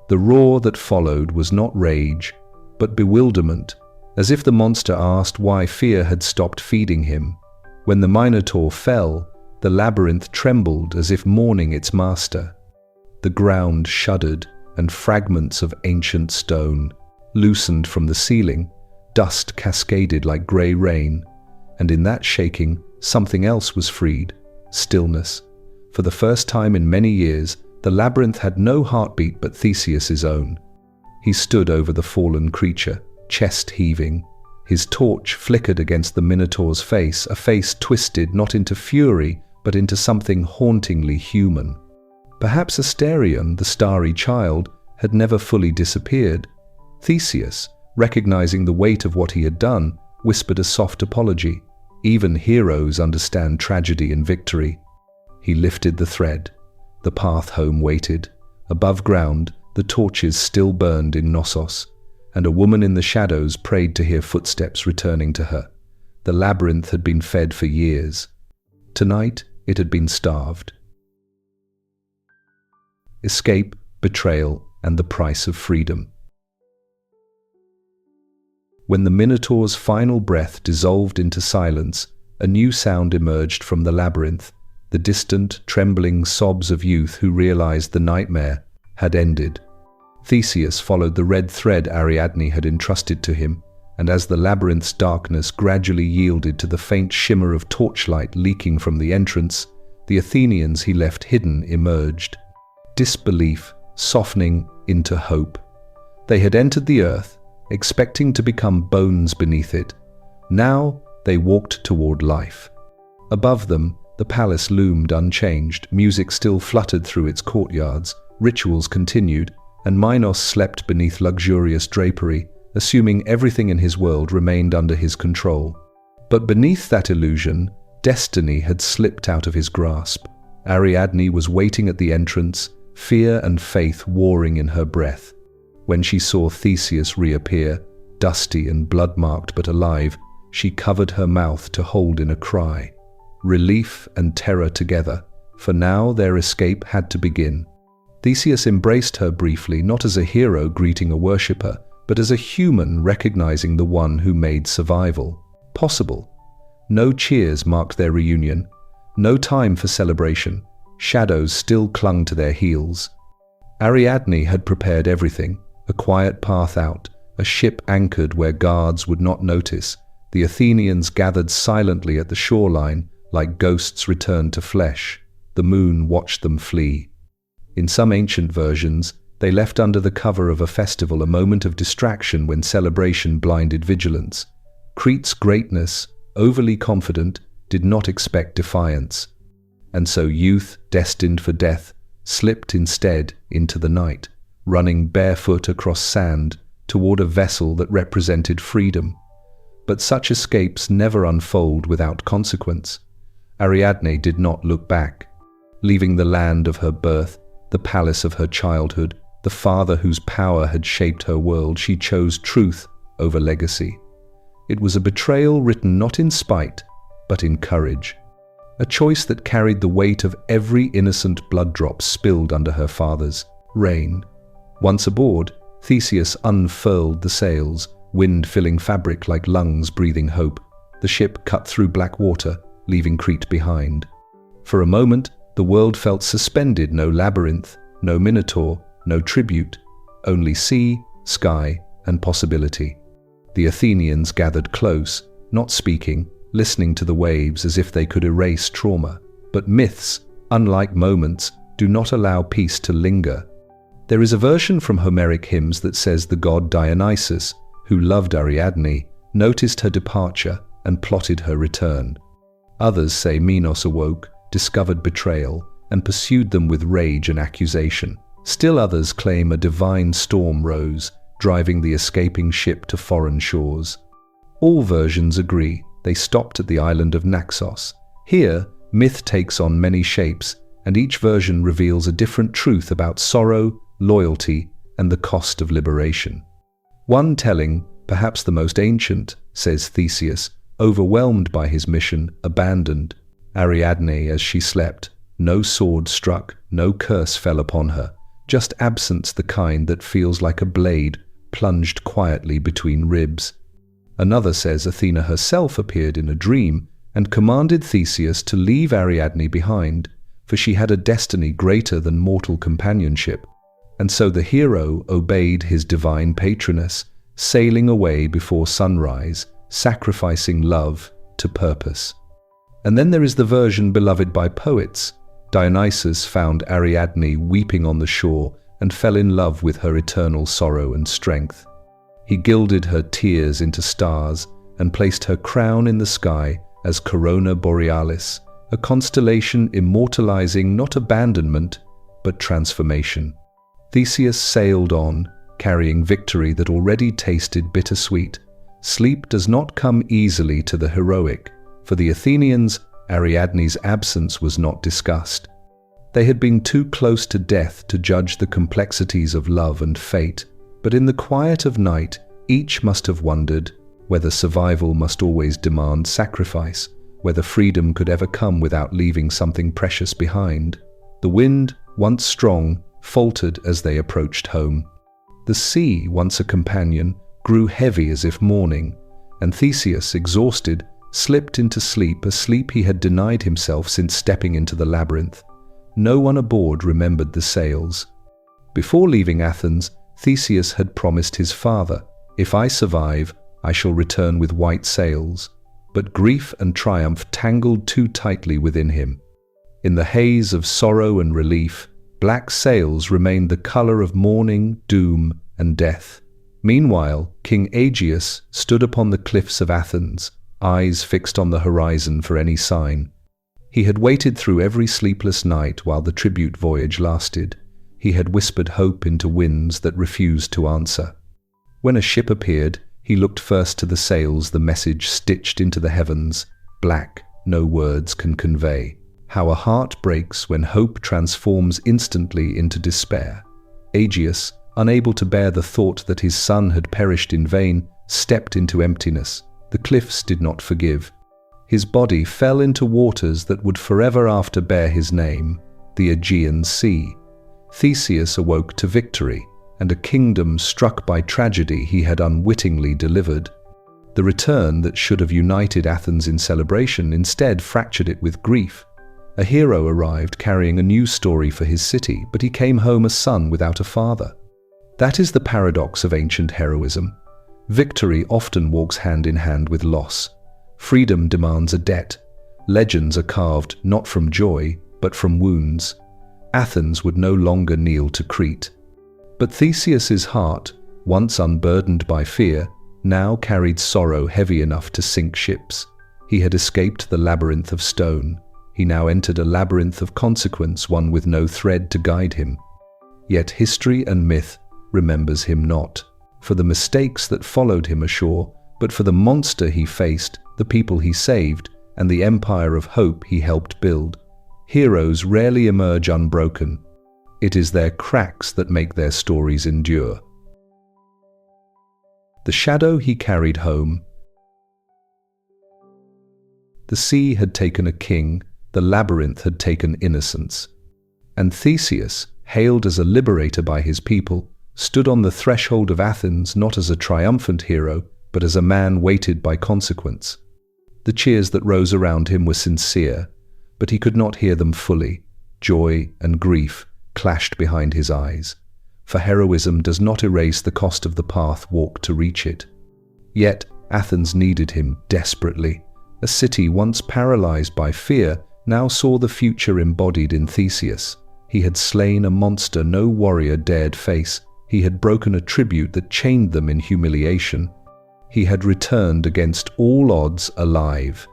The roar that followed was not rage, but bewilderment, as if the monster asked why fear had stopped feeding him. When the Minotaur fell, the Labyrinth trembled as if mourning its master. The ground shuddered, and fragments of ancient stone loosened from the ceiling. Dust cascaded like grey rain, and in that shaking, something else was freed: stillness. For the first time in many years, the Labyrinth had no heartbeat but Theseus's own. He stood over the fallen creature, chest heaving. His torch flickered against the Minotaur's face, a face twisted not into fury, but into something hauntingly human. Perhaps Asterion, the starry child, had never fully disappeared. Theseus, recognizing the weight of what he had done, whispered a soft apology. Even heroes understand tragedy and victory. He lifted the thread. The path home waited. Above ground, the torches still burned in Knossos, and a woman in the shadows prayed to hear footsteps returning to her. The Labyrinth had been fed for years. Tonight, it had been starved. Escape, betrayal, and the price of freedom. When the Minotaur's final breath dissolved into silence, a new sound emerged from the Labyrinth, the distant, trembling sobs of youth who realized the nightmare had ended. Theseus followed the red thread Ariadne had entrusted to him, and as the Labyrinth's darkness gradually yielded to the faint shimmer of torchlight leaking from the entrance, the Athenians he left hidden emerged. Disbelief softening into hope. They had entered the earth, expecting to become bones beneath it. Now they walked toward life. Above them, the palace loomed unchanged, music still fluttered through its courtyards, rituals continued, and Minos slept beneath luxurious drapery, assuming everything in his world remained under his control. But beneath that illusion, destiny had slipped out of his grasp. Ariadne was waiting at the entrance, fear and faith warring in her breath. When she saw Theseus reappear, dusty and blood-marked but alive, she covered her mouth to hold in a cry. Relief and terror together, for now their escape had to begin. Theseus embraced her briefly, not as a hero greeting a worshipper, but as a human recognizing the one who made survival possible. No cheers marked their reunion, no time for celebration. Shadows still clung to their heels. Ariadne had prepared everything: a quiet path out, a ship anchored where guards would not notice. The Athenians gathered silently at the shoreline, like ghosts returned to flesh. The moon watched them flee. In some ancient versions, they left under the cover of a festival, a moment of distraction when celebration blinded vigilance. Crete's greatness, overly confident, did not expect defiance. And so youth, destined for death, slipped instead into the night, running barefoot across sand toward a vessel that represented freedom. But such escapes never unfold without consequence. Ariadne did not look back. Leaving the land of her birth, the palace of her childhood, the father whose power had shaped her world, she chose truth over legacy. It was a betrayal written not in spite, but in courage. A choice that carried the weight of every innocent blood drop spilled under her father's reign. Once aboard, Theseus unfurled the sails, wind filling fabric like lungs breathing hope. The ship cut through black water, leaving Crete behind. For a moment, the world felt suspended, no labyrinth, no Minotaur, no tribute, only sea, sky, and possibility. The Athenians gathered close, not speaking, listening to the waves as if they could erase trauma. But myths, unlike moments, do not allow peace to linger. There is a version from Homeric hymns that says the god Dionysus, who loved Ariadne, noticed her departure and plotted her return. Others say Minos awoke, discovered betrayal, and pursued them with rage and accusation. Still others claim a divine storm rose, driving the escaping ship to foreign shores. All versions agree. They stopped at the island of Naxos. Here, myth takes on many shapes, and each version reveals a different truth about sorrow, loyalty, and the cost of liberation. One telling, perhaps the most ancient, says Theseus, overwhelmed by his mission, abandoned Ariadne as she slept. No sword struck, no curse fell upon her, just absence the kind that feels like a blade plunged quietly between ribs. Another says Athena herself appeared in a dream and commanded Theseus to leave Ariadne behind, for she had a destiny greater than mortal companionship. And so the hero obeyed his divine patroness, sailing away before sunrise, sacrificing love to purpose. And then there is the version beloved by poets. Dionysus found Ariadne weeping on the shore and fell in love with her eternal sorrow and strength. He gilded her tears into stars and placed her crown in the sky as Corona Borealis, a constellation immortalizing not abandonment, but transformation. Theseus sailed on, carrying victory that already tasted bittersweet. Sleep does not come easily to the heroic. For the Athenians, Ariadne's absence was not discussed. They had been too close to death to judge the complexities of love and fate, but in the quiet of night, each must have wondered whether survival must always demand sacrifice, whether freedom could ever come without leaving something precious behind. The wind, once strong, faltered as they approached home. The sea, once a companion, grew heavy as if mourning, and Theseus, exhausted, slipped into sleep, a sleep he had denied himself since stepping into the labyrinth. No one aboard remembered the sails. Before leaving Athens, Theseus had promised his father, "If I survive, I shall return with white sails." But grief and triumph tangled too tightly within him. In the haze of sorrow and relief, black sails remained the color of mourning, doom, and death. Meanwhile, King Aegeus stood upon the cliffs of Athens, eyes fixed on the horizon for any sign. He had waited through every sleepless night while the tribute voyage lasted. He had whispered hope into winds that refused to answer. When a ship appeared, he looked first to the sails, the message stitched into the heavens, black, no words can convey. How a heart breaks when hope transforms instantly into despair. Aegeus, unable to bear the thought that his son had perished in vain, stepped into emptiness. The cliffs did not forgive. His body fell into waters that would forever after bear his name, the Aegean Sea. Theseus awoke to victory, and a kingdom struck by tragedy he had unwittingly delivered. The return that should have united Athens in celebration instead fractured it with grief. A hero arrived carrying a new story for his city, but he came home a son without a father. That is the paradox of ancient heroism. Victory often walks hand in hand with loss. Freedom demands a debt. Legends are carved not from joy, but from wounds. Athens would no longer kneel to Crete. But Theseus's heart, once unburdened by fear, now carried sorrow heavy enough to sink ships. He had escaped the labyrinth of stone. He now entered a labyrinth of consequence, one with no thread to guide him. Yet history and myth remembers him not for the mistakes that followed him ashore, but for the monster he faced, the people he saved, and the empire of hope he helped build. Heroes rarely emerge unbroken. It is their cracks that make their stories endure. The shadow he carried home. The sea had taken a king, the labyrinth had taken innocence. And Theseus, hailed as a liberator by his people, stood on the threshold of Athens not as a triumphant hero, but as a man weighted by consequence. The cheers that rose around him were sincere, but he could not hear them fully. Joy and grief clashed behind his eyes, for heroism does not erase the cost of the path walked to reach it. Yet Athens needed him desperately. A city once paralyzed by fear now saw the future embodied in Theseus. He had slain a monster no warrior dared face. He had broken a tribute that chained them in humiliation. He had returned against all odds alive.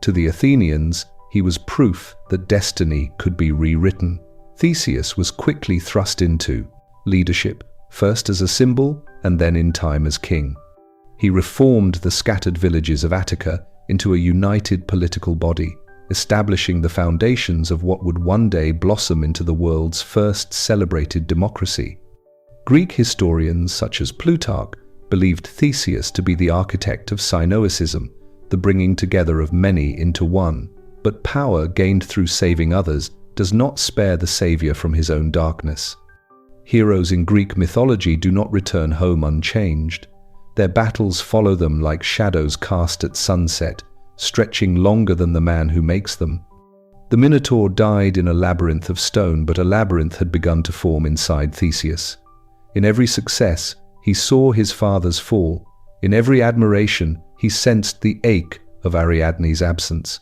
To the Athenians, he was proof that destiny could be rewritten. Theseus was quickly thrust into leadership, first as a symbol and then in time as king. He reformed the scattered villages of Attica into a united political body, establishing the foundations of what would one day blossom into the world's first celebrated democracy. Greek historians such as Plutarch believed Theseus to be the architect of Cynoicism, the bringing together of many into one. But power gained through saving others does not spare the savior from his own darkness. Heroes in Greek mythology do not return home unchanged. Their battles follow them like shadows cast at sunset, stretching longer than the man who makes them. The Minotaur died in a labyrinth of stone, but a labyrinth had begun to form inside Theseus. In every success, he saw his father's fall. In every admiration, he sensed the ache of Ariadne's absence.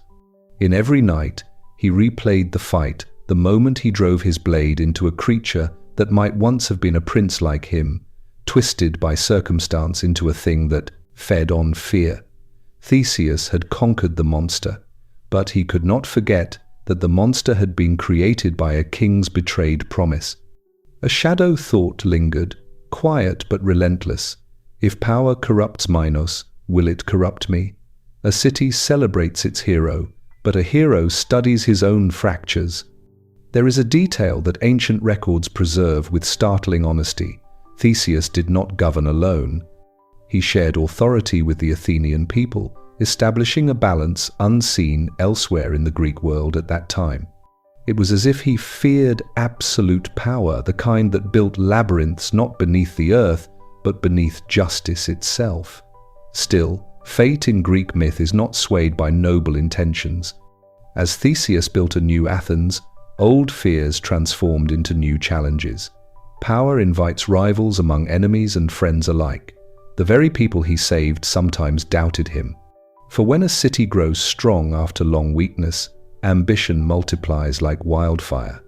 In every night, he replayed the fight, the moment he drove his blade into a creature that might once have been a prince like him, twisted by circumstance into a thing that fed on fear. Theseus had conquered the monster, but he could not forget that the monster had been created by a king's betrayed promise. A shadow thought lingered, quiet but relentless. If power corrupts Minos, will it corrupt me? A city celebrates its hero, but a hero studies his own fractures. There is a detail that ancient records preserve with startling honesty. Theseus did not govern alone. He shared authority with the Athenian people, establishing a balance unseen elsewhere in the Greek world at that time. It was as if he feared absolute power, the kind that built labyrinths not beneath the earth, but beneath justice itself. Still, fate in Greek myth is not swayed by noble intentions. As Theseus built a new Athens, old fears transformed into new challenges. Power invites rivals among enemies and friends alike. The very people he saved sometimes doubted him. For when a city grows strong after long weakness, ambition multiplies like wildfire.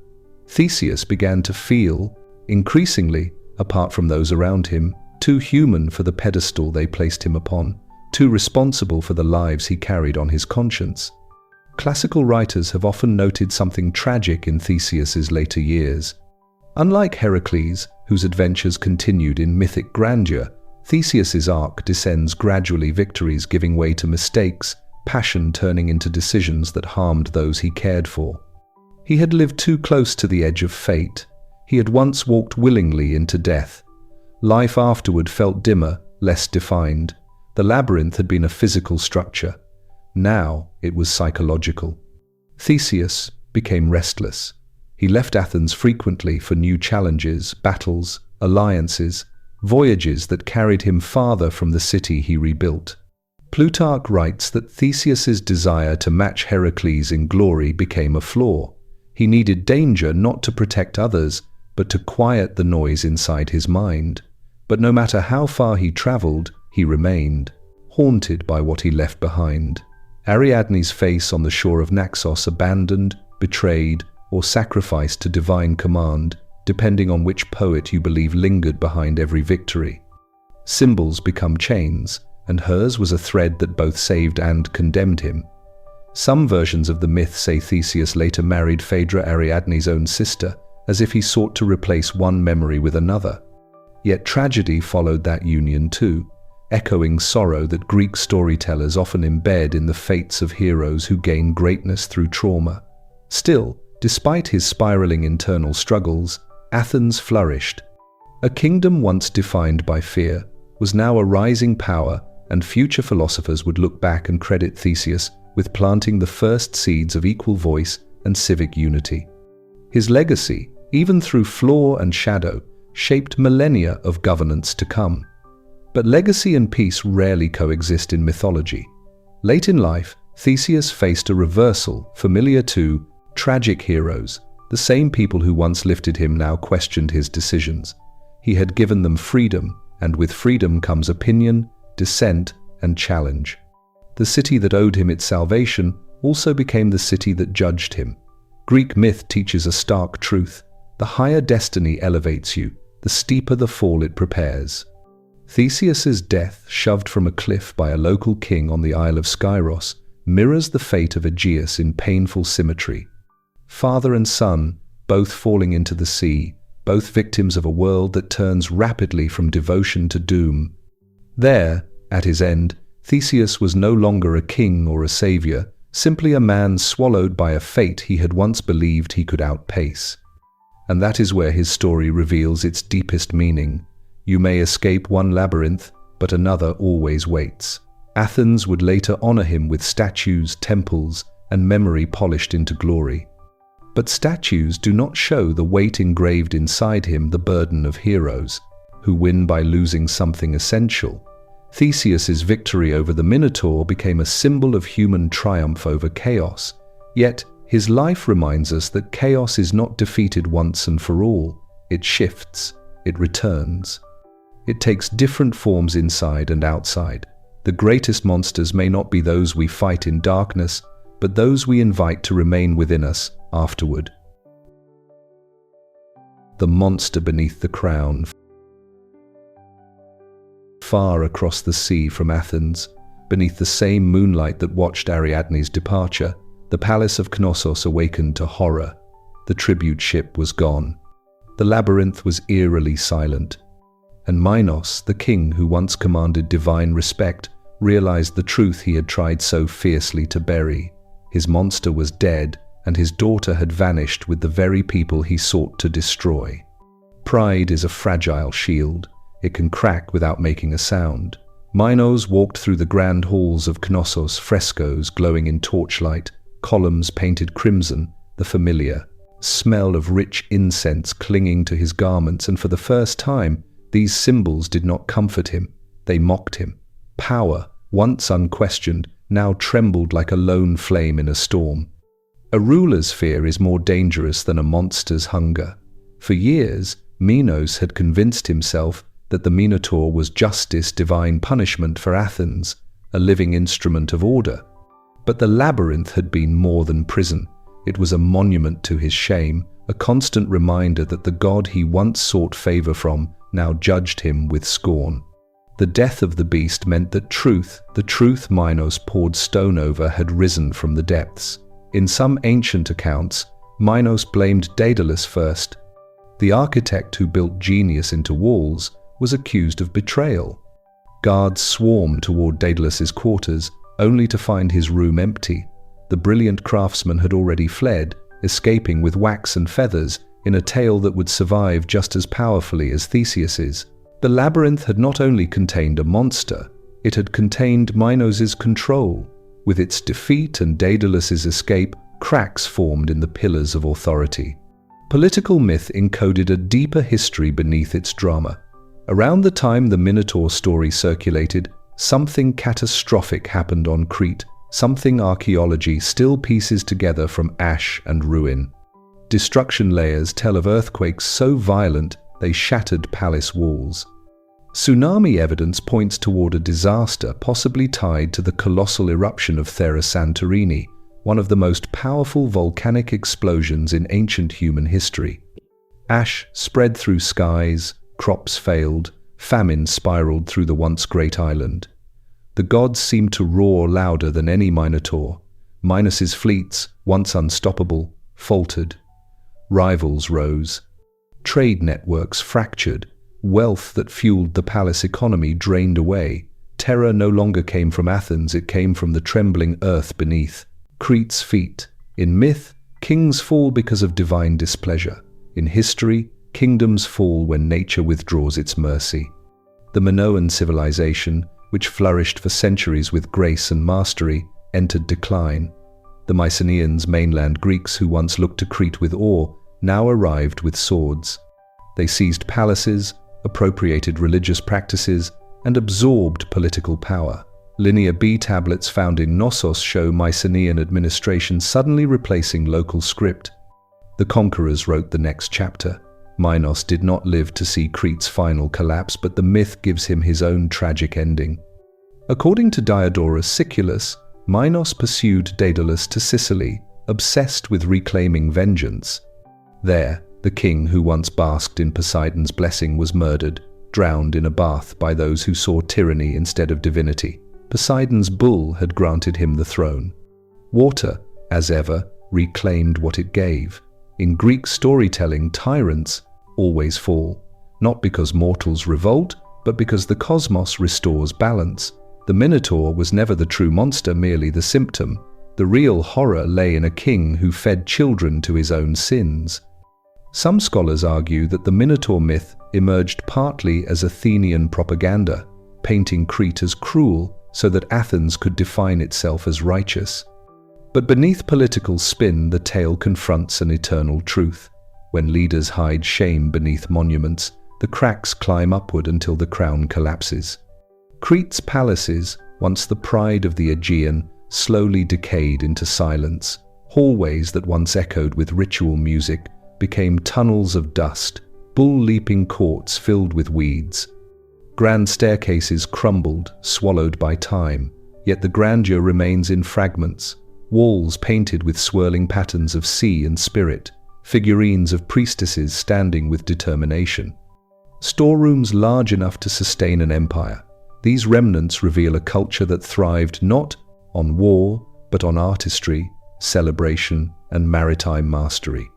Theseus began to feel, increasingly, apart from those around him, too human for the pedestal they placed him upon, too responsible for the lives he carried on his conscience. Classical writers have often noted something tragic in Theseus's later years. Unlike Heracles, whose adventures continued in mythic grandeur, Theseus's arc descends gradually, victories giving way to mistakes, passion turning into decisions that harmed those he cared for. He had lived too close to the edge of fate. He had once walked willingly into death. Life afterward felt dimmer, less defined. The labyrinth had been a physical structure. Now it was psychological. Theseus became restless. He left Athens frequently for new challenges, battles, alliances, voyages that carried him farther from the city he rebuilt. Plutarch writes that Theseus's desire to match Heracles in glory became a flaw. He needed danger not to protect others, but to quiet the noise inside his mind. But no matter how far he traveled, he remained, haunted by what he left behind. Ariadne's face on the shore of Naxos, abandoned, betrayed, or sacrificed to divine command, depending on which poet you believe lingered behind every victory. Symbols become chains, and hers was a thread that both saved and condemned him. Some versions of the myth say Theseus later married Phaedra, Ariadne's own sister, as if he sought to replace one memory with another. Yet tragedy followed that union too, echoing sorrow that Greek storytellers often embed in the fates of heroes who gain greatness through trauma. Still, despite his spiraling internal struggles, Athens flourished. A kingdom once defined by fear was now a rising power, and future philosophers would look back and credit Theseus with planting the first seeds of equal voice and civic unity. His legacy, even through flaw and shadow, shaped millennia of governance to come. But legacy and peace rarely coexist in mythology. Late in life, Theseus faced a reversal familiar to tragic heroes. The same people who once lifted him now questioned his decisions. He had given them freedom, and with freedom comes opinion, dissent, and challenge. The city that owed him its salvation also became the city that judged him. Greek myth teaches a stark truth. The higher destiny elevates you, the steeper the fall it prepares. Theseus's death, shoved from a cliff by a local king on the Isle of Skyros, mirrors the fate of Aegeus in painful symmetry. Father and son, both falling into the sea, both victims of a world that turns rapidly from devotion to doom. There, at his end, Theseus was no longer a king or a savior, simply a man swallowed by a fate he had once believed he could outpace. And that is where his story reveals its deepest meaning. You may escape one labyrinth, but another always waits. Athens would later honor him with statues, temples, and memory polished into glory. But statues do not show the weight engraved inside him, the burden of heroes, who win by losing something essential. Theseus's victory over the Minotaur became a symbol of human triumph over chaos. Yet, his life reminds us that chaos is not defeated once and for all. It shifts, it returns. It takes different forms inside and outside. The greatest monsters may not be those we fight in darkness, but those we invite to remain within us afterward. The monster beneath the crown. Far across the sea from Athens, beneath the same moonlight that watched Ariadne's departure, the palace of Knossos awakened to horror. The tribute ship was gone. The labyrinth was eerily silent. And Minos, the king who once commanded divine respect, realized the truth he had tried so fiercely to bury. His monster was dead, and his daughter had vanished with the very people he sought to destroy. Pride is a fragile shield. It can crack without making a sound. Minos walked through the grand halls of Knossos, frescoes glowing in torchlight, columns painted crimson, the familiar smell of rich incense clinging to his garments, and for the first time, these symbols did not comfort him. They mocked him. Power, once unquestioned, now trembled like a lone flame in a storm. A ruler's fear is more dangerous than a monster's hunger. For years, Minos had convinced himself that the Minotaur was justice, divine punishment for Athens, a living instrument of order. But the labyrinth had been more than prison. It was a monument to his shame, a constant reminder that the god he once sought favor from now judged him with scorn. The death of the beast meant that the truth Minos poured stone over, had risen from the depths. In some ancient accounts, Minos blamed Daedalus first. The architect who built genius into walls was accused of betrayal. Guards swarmed toward Daedalus's quarters, only to find his room empty. The brilliant craftsman had already fled, escaping with wax and feathers in a tale that would survive just as powerfully as Theseus's. The labyrinth had not only contained a monster, it had contained Minos's control. With its defeat and Daedalus's escape, cracks formed in the pillars of authority. Political myth encoded a deeper history beneath its drama. Around the time the Minotaur story circulated, something catastrophic happened on Crete, something archaeology still pieces together from ash and ruin. Destruction layers tell of earthquakes so violent they shattered palace walls. Tsunami evidence points toward a disaster possibly tied to the colossal eruption of Thera Santorini, one of the most powerful volcanic explosions in ancient human history. Ash spread through skies, crops failed, famine spiraled through the once great island. The gods seemed to roar louder than any Minotaur. Minos's fleets, once unstoppable, faltered. Rivals rose. Trade networks fractured. Wealth that fueled the palace economy drained away. Terror no longer came from Athens, it came from the trembling earth beneath. Crete's feet. In myth, kings fall because of divine displeasure. In history, kingdoms fall when nature withdraws its mercy. The Minoan civilization, which flourished for centuries with grace and mastery, entered decline. The Mycenaeans, mainland Greeks who once looked to Crete with awe, now arrived with swords. They seized palaces, appropriated religious practices, and absorbed political power. Linear B tablets found in Knossos show Mycenaean administration suddenly replacing local script. The conquerors wrote the next chapter. Minos did not live to see Crete's final collapse, but the myth gives him his own tragic ending. According to Diodorus Siculus, Minos pursued Daedalus to Sicily, obsessed with reclaiming vengeance. There, the king who once basked in Poseidon's blessing was murdered, drowned in a bath by those who saw tyranny instead of divinity. Poseidon's bull had granted him the throne. Water, as ever, reclaimed what it gave. In Greek storytelling, tyrants always fall, not because mortals revolt, but because the cosmos restores balance. The Minotaur was never the true monster, merely the symptom. The real horror lay in a king who fed children to his own sins. Some scholars argue that the Minotaur myth emerged partly as Athenian propaganda, painting Crete as cruel so that Athens could define itself as righteous. But beneath political spin, the tale confronts an eternal truth. When leaders hide shame beneath monuments, the cracks climb upward until the crown collapses. Crete's palaces, once the pride of the Aegean, slowly decayed into silence. Hallways that once echoed with ritual music became tunnels of dust, bull-leaping courts filled with weeds. Grand staircases crumbled, swallowed by time, yet the grandeur remains in fragments. Walls painted with swirling patterns of sea and spirit, figurines of priestesses standing with determination. Storerooms large enough to sustain an empire. These remnants reveal a culture that thrived not on war, but on artistry, celebration, and maritime mastery.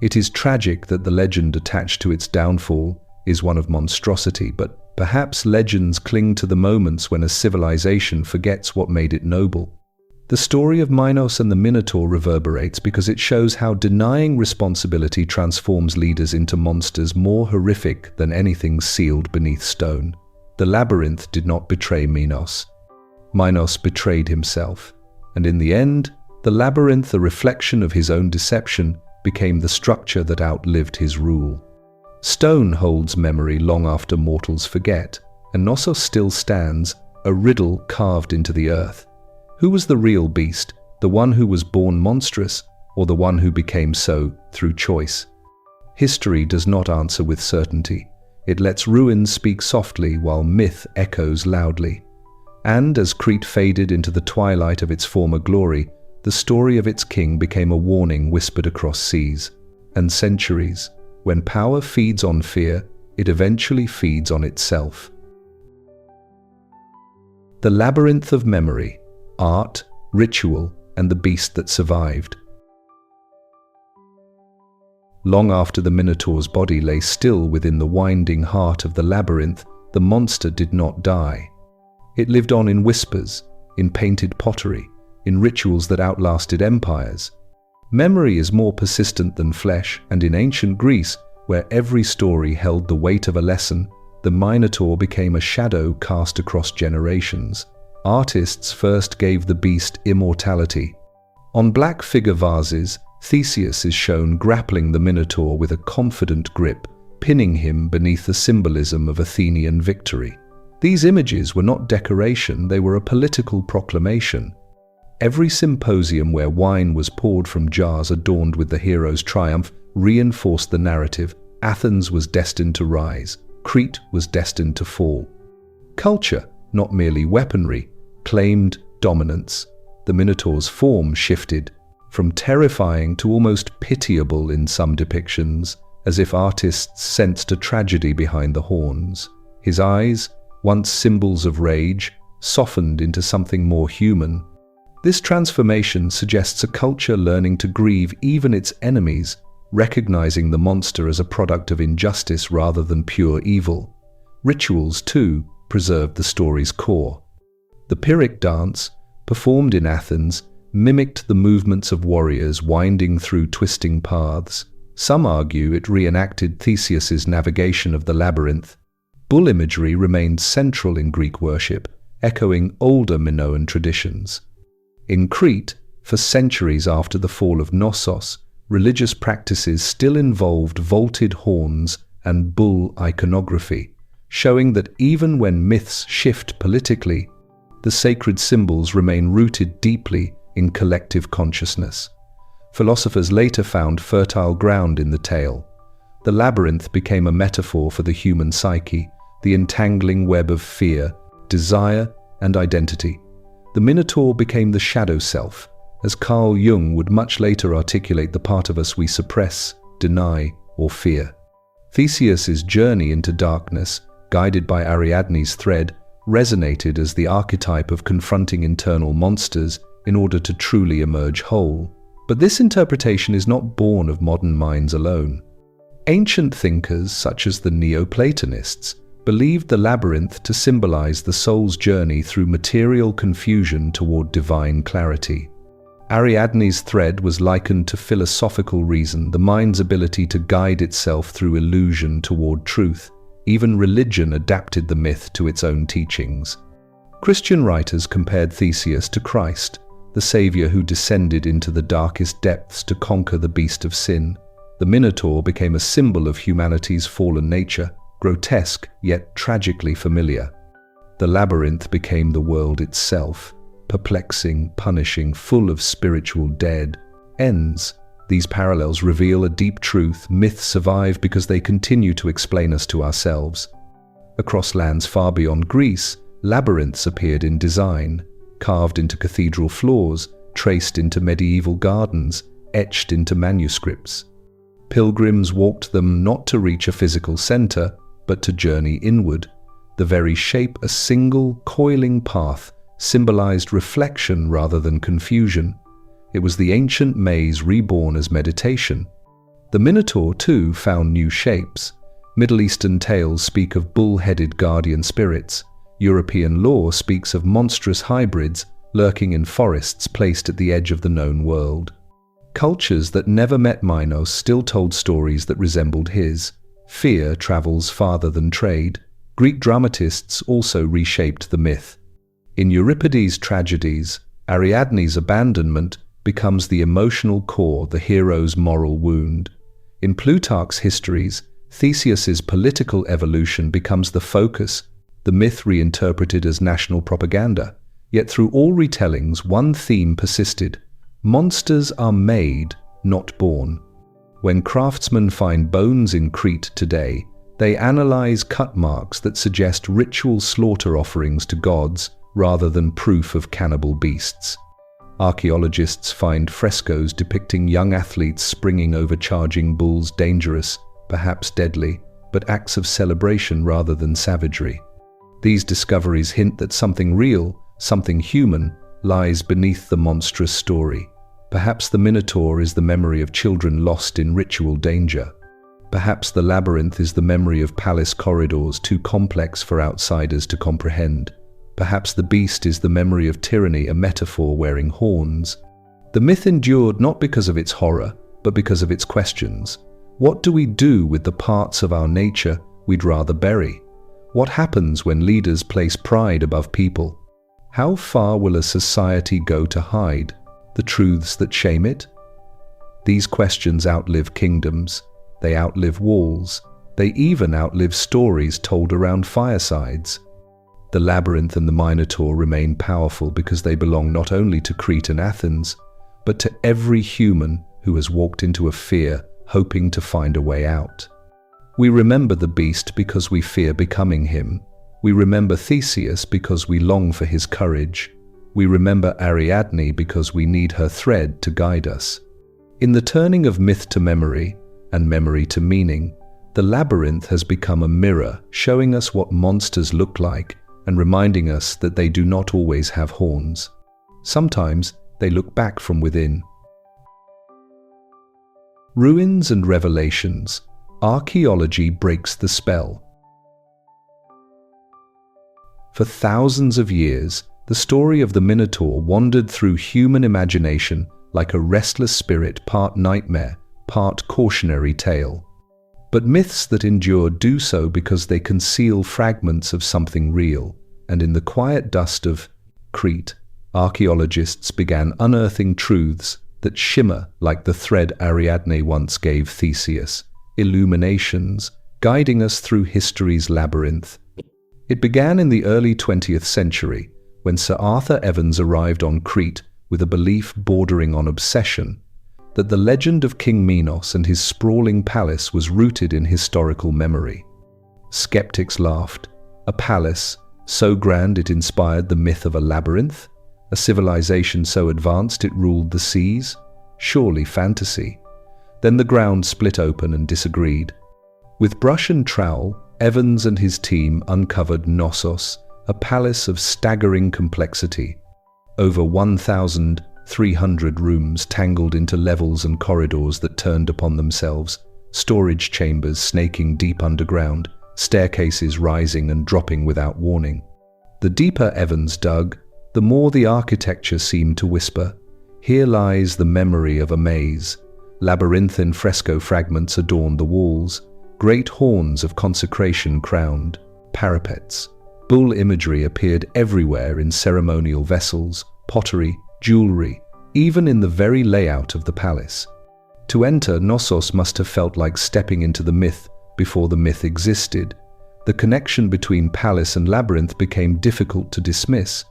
It is tragic that the legend attached to its downfall is one of monstrosity, but perhaps legends cling to the moments when a civilization forgets what made it noble. The story of Minos and the Minotaur reverberates because it shows how denying responsibility transforms leaders into monsters more horrific than anything sealed beneath stone. The Labyrinth did not betray Minos. Minos betrayed himself, and in the end, the Labyrinth, a reflection of his own deception, became the structure that outlived his rule. Stone holds memory long after mortals forget, and Knossos still stands, a riddle carved into the earth. Who was the real beast, the one who was born monstrous, or the one who became so through choice? History does not answer with certainty. It lets ruins speak softly while myth echoes loudly. And as Crete faded into the twilight of its former glory, the story of its king became a warning whispered across seas and centuries. When power feeds on fear, it eventually feeds on itself. The labyrinth of memory, art, ritual, and the beast that survived. Long after the Minotaur's body lay still within the winding heart of the labyrinth, the monster did not die. It lived on in whispers, in painted pottery, in rituals that outlasted empires. Memory is more persistent than flesh, and in ancient Greece, where every story held the weight of a lesson, the Minotaur became a shadow cast across generations. Artists first gave the beast immortality. On black figure vases, Theseus is shown grappling the Minotaur with a confident grip, pinning him beneath the symbolism of Athenian victory. These images were not decoration, they were a political proclamation. Every symposium where wine was poured from jars adorned with the hero's triumph reinforced the narrative. Athens was destined to rise, Crete was destined to fall. Culture, not merely weaponry, claimed dominance. The Minotaur's form shifted, from terrifying to almost pitiable in some depictions, as if artists sensed a tragedy behind the horns. His eyes, once symbols of rage, softened into something more human. This transformation suggests a culture learning to grieve even its enemies, recognizing the monster as a product of injustice rather than pure evil. Rituals, too, preserved the story's core. The Pyrrhic dance, performed in Athens, mimicked the movements of warriors winding through twisting paths. Some argue it reenacted Theseus's navigation of the labyrinth. Bull imagery remained central in Greek worship, echoing older Minoan traditions. In Crete, for centuries after the fall of Knossos, religious practices still involved vaulted horns and bull iconography, showing that even when myths shift politically, the sacred symbols remain rooted deeply in collective consciousness. Philosophers later found fertile ground in the tale. The labyrinth became a metaphor for the human psyche, the entangling web of fear, desire, and identity. The Minotaur became the shadow self, as Carl Jung would much later articulate the part of us we suppress, deny, or fear. Theseus's journey into darkness, guided by Ariadne's thread, resonated as the archetype of confronting internal monsters in order to truly emerge whole. But this interpretation is not born of modern minds alone. Ancient thinkers, such as the Neoplatonists, believed the labyrinth to symbolize the soul's journey through material confusion toward divine clarity. Ariadne's thread was likened to philosophical reason, the mind's ability to guide itself through illusion toward truth. Even religion adapted the myth to its own teachings. Christian writers compared Theseus to Christ, the savior who descended into the darkest depths to conquer the beast of sin. The Minotaur became a symbol of humanity's fallen nature, grotesque yet tragically familiar. The labyrinth became the world itself, perplexing, punishing, full of spiritual dead ends. These parallels reveal a deep truth: myths survive because they continue to explain us to ourselves. Across lands far beyond Greece, labyrinths appeared in design, carved into cathedral floors, traced into medieval gardens, etched into manuscripts. Pilgrims walked them not to reach a physical center, but to journey inward. The very shape, a single, coiling path, symbolized reflection rather than confusion. It was the ancient maze reborn as meditation. The Minotaur, too, found new shapes. Middle Eastern tales speak of bull-headed guardian spirits. European lore speaks of monstrous hybrids lurking in forests placed at the edge of the known world. Cultures that never met Minos still told stories that resembled his. Fear travels farther than trade. Greek dramatists also reshaped the myth. In Euripides' tragedies, Ariadne's abandonment becomes the emotional core, the hero's moral wound. In Plutarch's histories, Theseus's political evolution becomes the focus, the myth reinterpreted as national propaganda. Yet through all retellings, one theme persisted: monsters are made, not born. When craftsmen find bones in Crete today, they analyze cut marks that suggest ritual slaughter offerings to gods rather than proof of cannibal beasts. Archaeologists find frescoes depicting young athletes springing over charging bulls, dangerous, perhaps deadly, but acts of celebration rather than savagery. These discoveries hint that something real, something human, lies beneath the monstrous story. Perhaps the Minotaur is the memory of children lost in ritual danger. Perhaps the labyrinth is the memory of palace corridors too complex for outsiders to comprehend. Perhaps the beast is the memory of tyranny, a metaphor wearing horns. The myth endured not because of its horror, but because of its questions. What do we do with the parts of our nature we'd rather bury? What happens when leaders place pride above people? How far will a society go to hide the truths that shame it? These questions outlive kingdoms. They outlive walls. They even outlive stories told around firesides. The labyrinth and the Minotaur remain powerful because they belong not only to Crete and Athens, but to every human who has walked into a fear, hoping to find a way out. We remember the beast because we fear becoming him. We remember Theseus because we long for his courage. We remember Ariadne because we need her thread to guide us. In the turning of myth to memory and memory to meaning, the labyrinth has become a mirror, showing us what monsters look like and reminding us that they do not always have horns. Sometimes they look back from within. Ruins and revelations. Archaeology breaks the spell. For thousands of years, the story of the Minotaur wandered through human imagination like a restless spirit, part nightmare, part cautionary tale. But myths that endure do so because they conceal fragments of something real, and in the quiet dust of Crete, archaeologists began unearthing truths that shimmer like the thread Ariadne once gave Theseus. Illuminations, guiding us through history's labyrinth. It began in the early 20th century, when Sir Arthur Evans arrived on Crete with a belief bordering on obsession that the legend of King Minos and his sprawling palace was rooted in historical memory. Skeptics laughed. A palace so grand it inspired the myth of a labyrinth? A civilization so advanced it ruled the seas? Surely fantasy. Then the ground split open and disagreed. With brush and trowel, Evans and his team uncovered Knossos, a palace of staggering complexity. Over 1,300 rooms tangled into levels and corridors that turned upon themselves, storage chambers snaking deep underground, staircases rising and dropping without warning. The deeper Evans dug, the more the architecture seemed to whisper, "Here lies the memory of a maze." Labyrinthine fresco fragments adorned the walls, great horns of consecration crowned parapets. Bull imagery appeared everywhere in ceremonial vessels, pottery, jewelry, even in the very layout of the palace. To enter Knossos must have felt like stepping into the myth before the myth existed. The connection between palace and labyrinth became difficult to dismiss,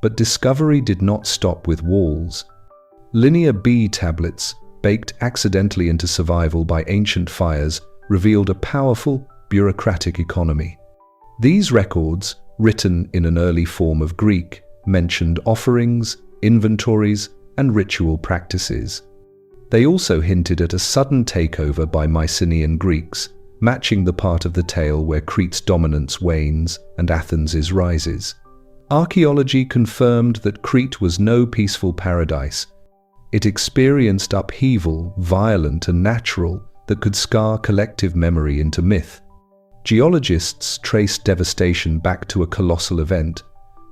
but discovery did not stop with walls. Linear B tablets, baked accidentally into survival by ancient fires, revealed a powerful, bureaucratic economy. These records, written in an early form of Greek, mentioned offerings, inventories, and ritual practices. They also hinted at a sudden takeover by Mycenaean Greeks, matching the part of the tale where Crete's dominance wanes and Athens' rises. Archaeology confirmed that Crete was no peaceful paradise. It experienced upheaval, violent and natural, that could scar collective memory into myth. Geologists traced devastation back to a colossal event,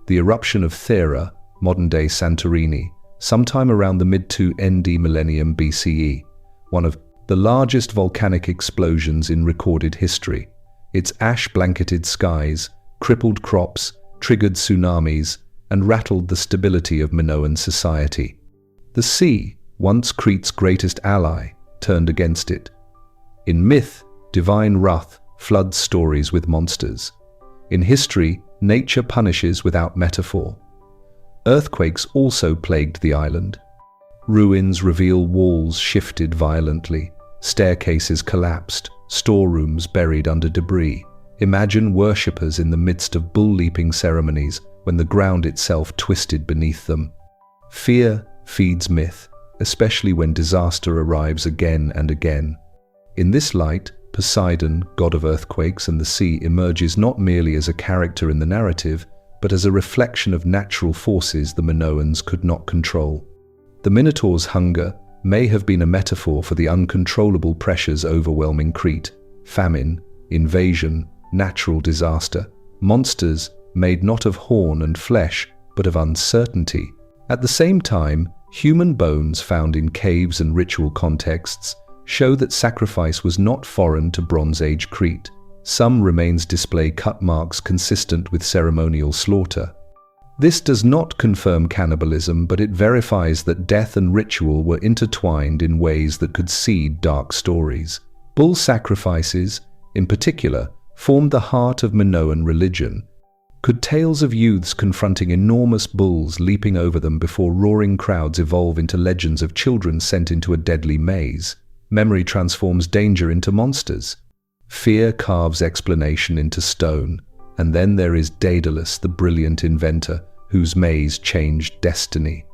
the eruption of Thera, modern-day Santorini, sometime around the mid-2nd millennium BCE, one of the largest volcanic explosions in recorded history. Its ash-blanketed skies, crippled crops, triggered tsunamis, and rattled the stability of Minoan society. The sea, once Crete's greatest ally, turned against it. In myth, divine wrath floods stories with monsters. In history, nature punishes without metaphor. Earthquakes also plagued the island. Ruins reveal walls shifted violently, staircases collapsed, storerooms buried under debris. Imagine worshippers in the midst of bull-leaping ceremonies when the ground itself twisted beneath them. Fear feeds myth, especially when disaster arrives again and again. In this light, Poseidon, god of earthquakes and the sea, emerges not merely as a character in the narrative, but as a reflection of natural forces the Minoans could not control. The Minotaur's hunger may have been a metaphor for the uncontrollable pressures overwhelming Crete: famine, invasion, natural disaster, monsters made not of horn and flesh, but of uncertainty. At the same time, human bones found in caves and ritual contexts show that sacrifice was not foreign to Bronze Age Crete. Some remains display cut marks consistent with ceremonial slaughter. This does not confirm cannibalism, but it verifies that death and ritual were intertwined in ways that could seed dark stories. Bull sacrifices, in particular, formed the heart of Minoan religion. Could tales of youths confronting enormous bulls leaping over them before roaring crowds evolve into legends of children sent into a deadly maze? Memory transforms danger into monsters. Fear carves explanation into stone. And then there is Daedalus, the brilliant inventor, whose maze changed destiny.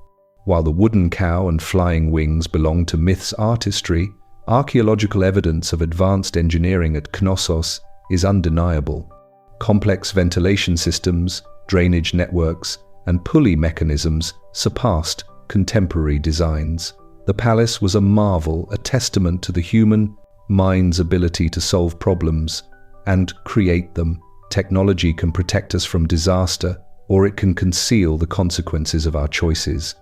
While the wooden cow and flying wings belong to myth's artistry, archaeological evidence of advanced engineering at Knossos is undeniable. Complex ventilation systems, drainage networks, and pulley mechanisms surpassed contemporary designs. The palace was a marvel, a testament to the human mind's ability to solve problems and create them. Technology can protect us from disaster, or it can conceal the consequences of our choices.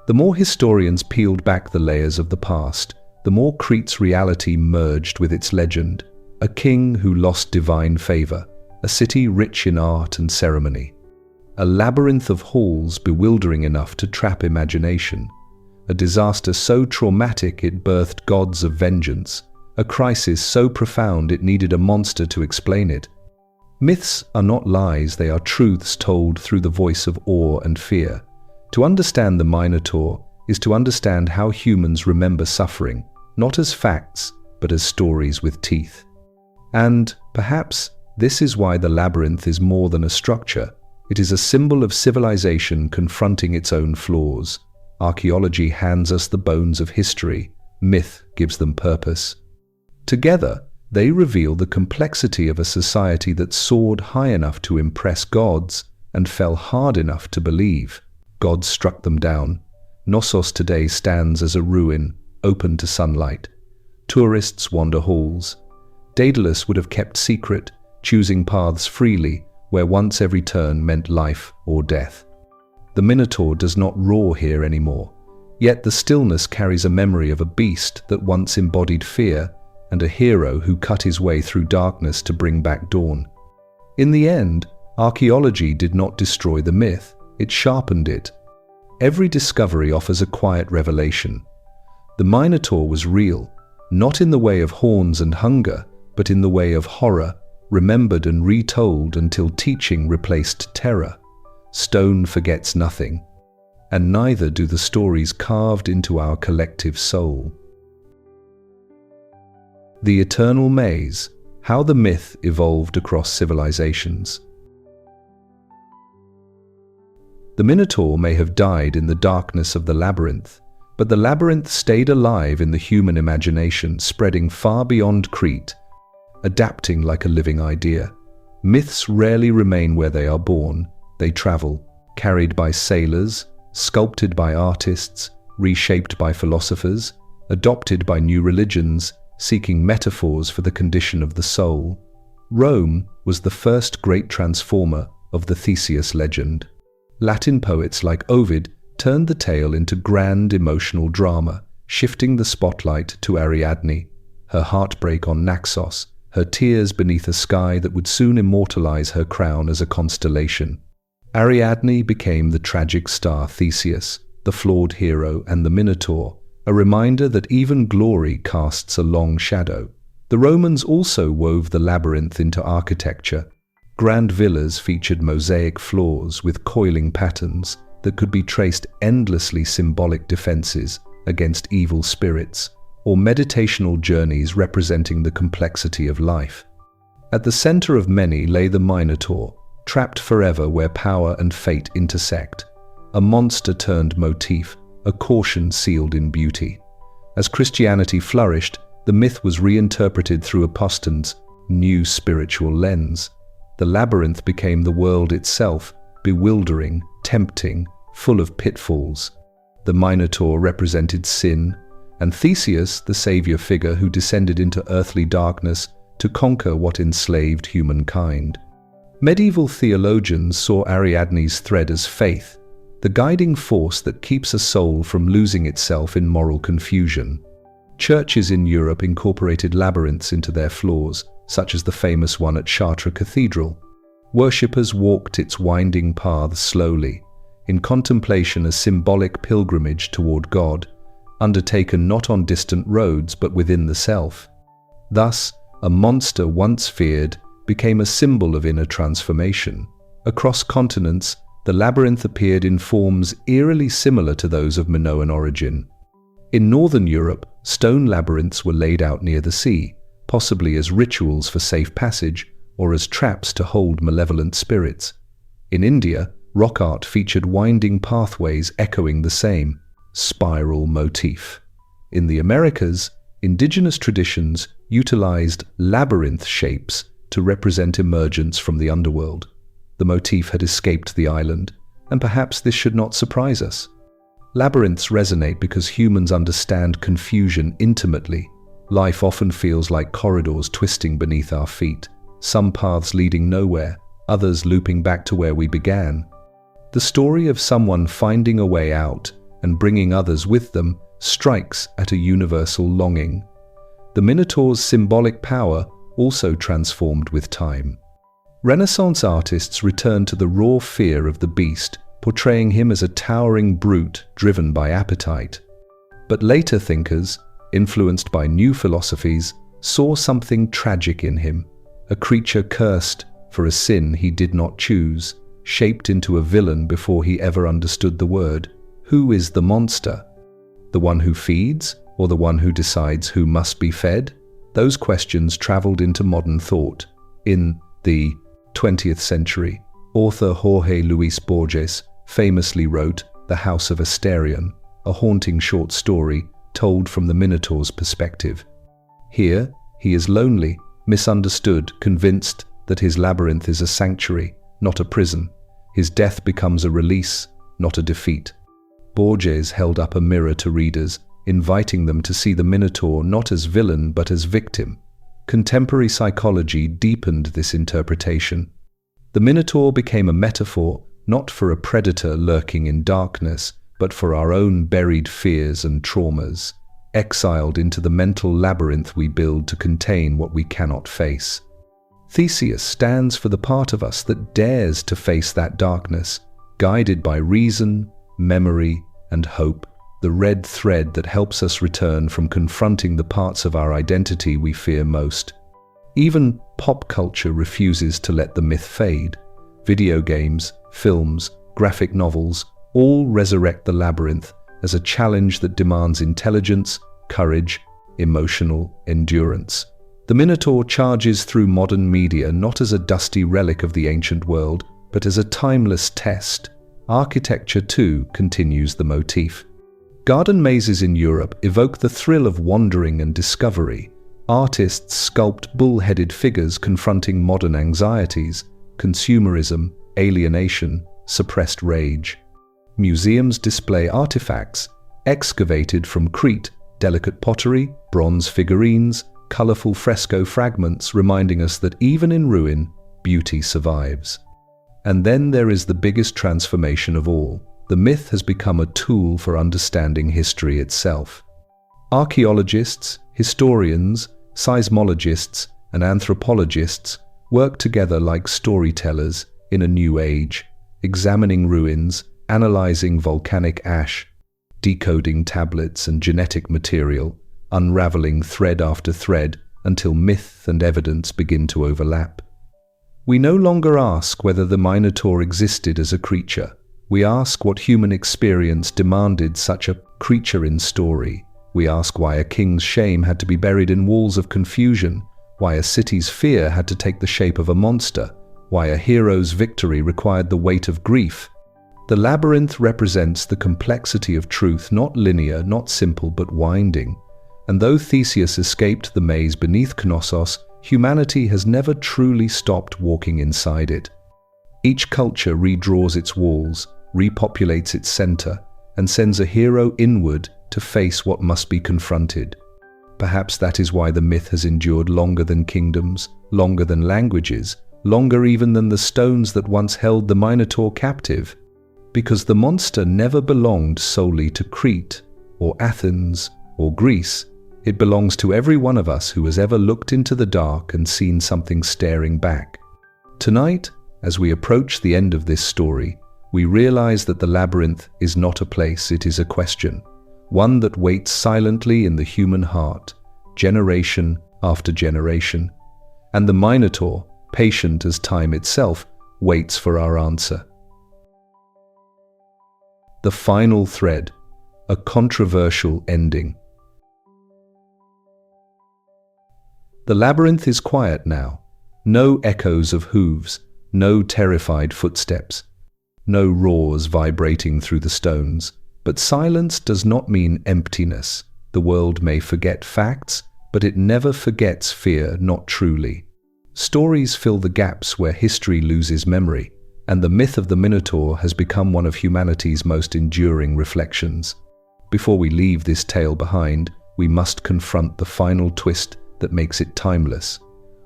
The more historians peeled back the layers of the past, the more Crete's reality merged with its legend. A king who lost divine favor, a city rich in art and ceremony, a labyrinth of halls bewildering enough to trap imagination, a disaster so traumatic it birthed gods of vengeance, a crisis so profound it needed a monster to explain it. Myths are not lies, they are truths told through the voice of awe and fear. To understand the Minotaur is to understand how humans remember suffering, not as facts, but as stories with teeth. And, perhaps, this is why the labyrinth is more than a structure. It is a symbol of civilization confronting its own flaws. Archaeology hands us the bones of history. Myth gives them purpose. Together, they reveal the complexity of a society that soared high enough to impress gods and fell hard enough to believe. Gods struck them down. Knossos today stands as a ruin, open to sunlight. Tourists wander halls. Daedalus would have kept secret, choosing paths freely, where once every turn meant life or death. The Minotaur does not roar here anymore, yet the stillness carries a memory of a beast that once embodied fear and a hero who cut his way through darkness to bring back dawn. In the end, archaeology did not destroy the myth, it sharpened it. Every discovery offers a quiet revelation. The Minotaur was real, not in the way of horns and hunger, but in the way of horror, remembered and retold until teaching replaced terror. Stone forgets nothing, and neither do the stories carved into our collective soul. The Eternal Maze: How the Myth Evolved Across Civilizations. The Minotaur may have died in the darkness of the labyrinth, but the labyrinth stayed alive in the human imagination, spreading far beyond Crete, adapting like a living idea. Myths rarely remain where they are born. They travel, carried by sailors, sculpted by artists, reshaped by philosophers, adopted by new religions, seeking metaphors for the condition of the soul. Rome was the first great transformer of the Theseus legend. Latin poets like Ovid turned the tale into grand emotional drama, shifting the spotlight to Ariadne, her heartbreak on Naxos, her tears beneath a sky that would soon immortalize her crown as a constellation. Ariadne became the tragic star Theseus, the flawed hero, and the Minotaur, a reminder that even glory casts a long shadow. The Romans also wove the labyrinth into architecture. Grand villas featured mosaic floors with coiling patterns that could be traced endlessly, symbolic defenses against evil spirits, or meditational journeys representing the complexity of life. At the center of many lay the Minotaur, trapped forever where power and fate intersect. A monster-turned motif, a caution sealed in beauty. As Christianity flourished, the myth was reinterpreted through Apostan's new spiritual lens. The labyrinth became the world itself, bewildering, tempting, full of pitfalls. The Minotaur represented sin, and Theseus, the savior figure who descended into earthly darkness to conquer what enslaved humankind. Medieval theologians saw Ariadne's thread as faith, the guiding force that keeps a soul from losing itself in moral confusion. Churches in Europe incorporated labyrinths into their floors, such as the famous one at Chartres Cathedral. Worshippers walked its winding paths slowly, in contemplation, a symbolic pilgrimage toward God, undertaken not on distant roads but within the self. Thus, a monster once feared became a symbol of inner transformation. Across continents, the labyrinth appeared in forms eerily similar to those of Minoan origin. In northern Europe, stone labyrinths were laid out near the sea, possibly as rituals for safe passage or as traps to hold malevolent spirits. In India, rock art featured winding pathways echoing the same spiral motif. In the Americas, indigenous traditions utilized labyrinth shapes to represent emergence from the underworld. The motif had escaped the island, and perhaps this should not surprise us. Labyrinths resonate because humans understand confusion intimately. Life often feels like corridors twisting beneath our feet, some paths leading nowhere, others looping back to where we began. The story of someone finding a way out and bringing others with them strikes at a universal longing. The Minotaur's symbolic power also transformed with time. Renaissance artists returned to the raw fear of the beast, portraying him as a towering brute driven by appetite. But later thinkers, influenced by new philosophies, saw something tragic in him, a creature cursed for a sin he did not choose, shaped into a villain before he ever understood the word. Who is the monster? The one who feeds, or the one who decides who must be fed? Those questions traveled into modern thought. In the 20th century, author Jorge Luis Borges famously wrote The House of Asterion, a haunting short story told from the Minotaur's perspective. Here, he is lonely, misunderstood, convinced that his labyrinth is a sanctuary, not a prison. His death becomes a release, not a defeat. Borges held up a mirror to readers, inviting them to see the Minotaur not as villain but as victim. Contemporary psychology deepened this interpretation. The Minotaur became a metaphor not for a predator lurking in darkness, but for our own buried fears and traumas, exiled into the mental labyrinth we build to contain what we cannot face. Theseus stands for the part of us that dares to face that darkness, guided by reason, memory, and hope, the red thread that helps us return from confronting the parts of our identity we fear most. Even pop culture refuses to let the myth fade. Video games, films, graphic novels all resurrect the labyrinth as a challenge that demands intelligence, courage, emotional endurance. The Minotaur charges through modern media not as a dusty relic of the ancient world, but as a timeless test. Architecture, too, continues the motif. Garden mazes in Europe evoke the thrill of wandering and discovery. Artists sculpt bull-headed figures confronting modern anxieties, consumerism, alienation, suppressed rage. Museums display artifacts excavated from Crete, delicate pottery, bronze figurines, colorful fresco fragments reminding us that even in ruin, beauty survives. And then there is the biggest transformation of all. The myth has become a tool for understanding history itself. Archaeologists, historians, seismologists, and anthropologists work together like storytellers in a new age, examining ruins, analyzing volcanic ash, decoding tablets and genetic material, unraveling thread after thread until myth and evidence begin to overlap. We no longer ask whether the Minotaur existed as a creature. We ask what human experience demanded such a creature in story. We ask why a king's shame had to be buried in walls of confusion, why a city's fear had to take the shape of a monster, why a hero's victory required the weight of grief. The labyrinth represents the complexity of truth, not linear, not simple, but winding. And though Theseus escaped the maze beneath Knossos, humanity has never truly stopped walking inside it. Each culture redraws its walls, repopulates its center, and sends a hero inward to face what must be confronted. Perhaps that is why the myth has endured longer than kingdoms, longer than languages, longer even than the stones that once held the Minotaur captive. Because the monster never belonged solely to Crete, or Athens, or Greece. It belongs to every one of us who has ever looked into the dark and seen something staring back. Tonight, as we approach the end of this story, we realize that the labyrinth is not a place, it is a question, one that waits silently in the human heart, generation after generation. And the Minotaur, patient as time itself, waits for our answer. The final thread, a controversial ending. The labyrinth is quiet now. No echoes of hooves, no terrified footsteps, no roars vibrating through the stones. But silence does not mean emptiness. The world may forget facts, but it never forgets fear, not truly. Stories fill the gaps where history loses memory, and the myth of the Minotaur has become one of humanity's most enduring reflections. Before we leave this tale behind, we must confront the final twist that makes it timeless.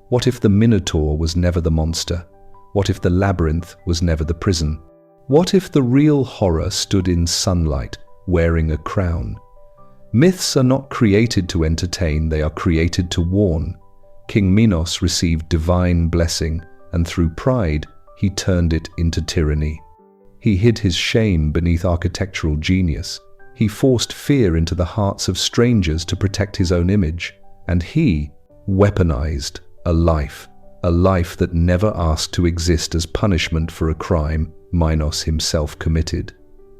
What if the Minotaur was never the monster? What if the labyrinth was never the prison? What if the real horror stood in sunlight, wearing a crown? Myths are not created to entertain, they are created to warn. King Minos received divine blessing, and through pride, he turned it into tyranny. He hid his shame beneath architectural genius. He forced fear into the hearts of strangers to protect his own image. And he, weaponized, a life that never asked to exist as punishment for a crime Minos himself committed.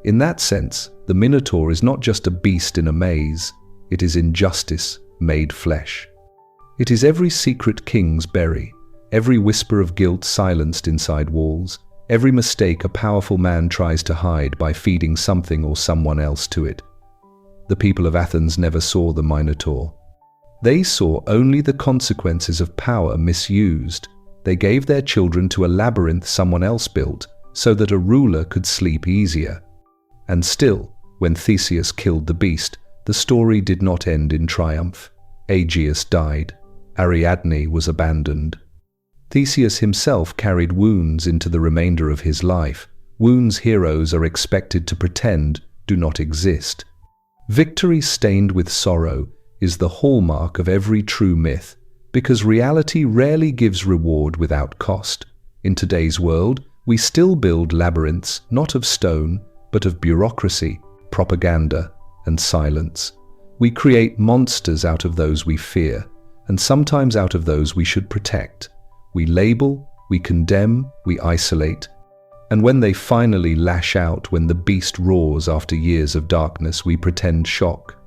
In that sense, the Minotaur is not just a beast in a maze, it is injustice made flesh. It is every secret king's berry, every whisper of guilt silenced inside walls, every mistake a powerful man tries to hide by feeding something or someone else to it. The people of Athens never saw the Minotaur. They saw only the consequences of power misused. They gave their children to a labyrinth someone else built so that a ruler could sleep easier. And still, when Theseus killed the beast, the story did not end in triumph. Aegeus died. Ariadne was abandoned. Theseus himself carried wounds into the remainder of his life, wounds heroes are expected to pretend do not exist. Victory stained with sorrow is the hallmark of every true myth, because reality rarely gives reward without cost. In today's world, we still build labyrinths not of stone, but of bureaucracy, propaganda, and silence. We create monsters out of those we fear, and sometimes out of those we should protect. We label, we condemn, we isolate. And when they finally lash out, when the beast roars after years of darkness, we pretend shock.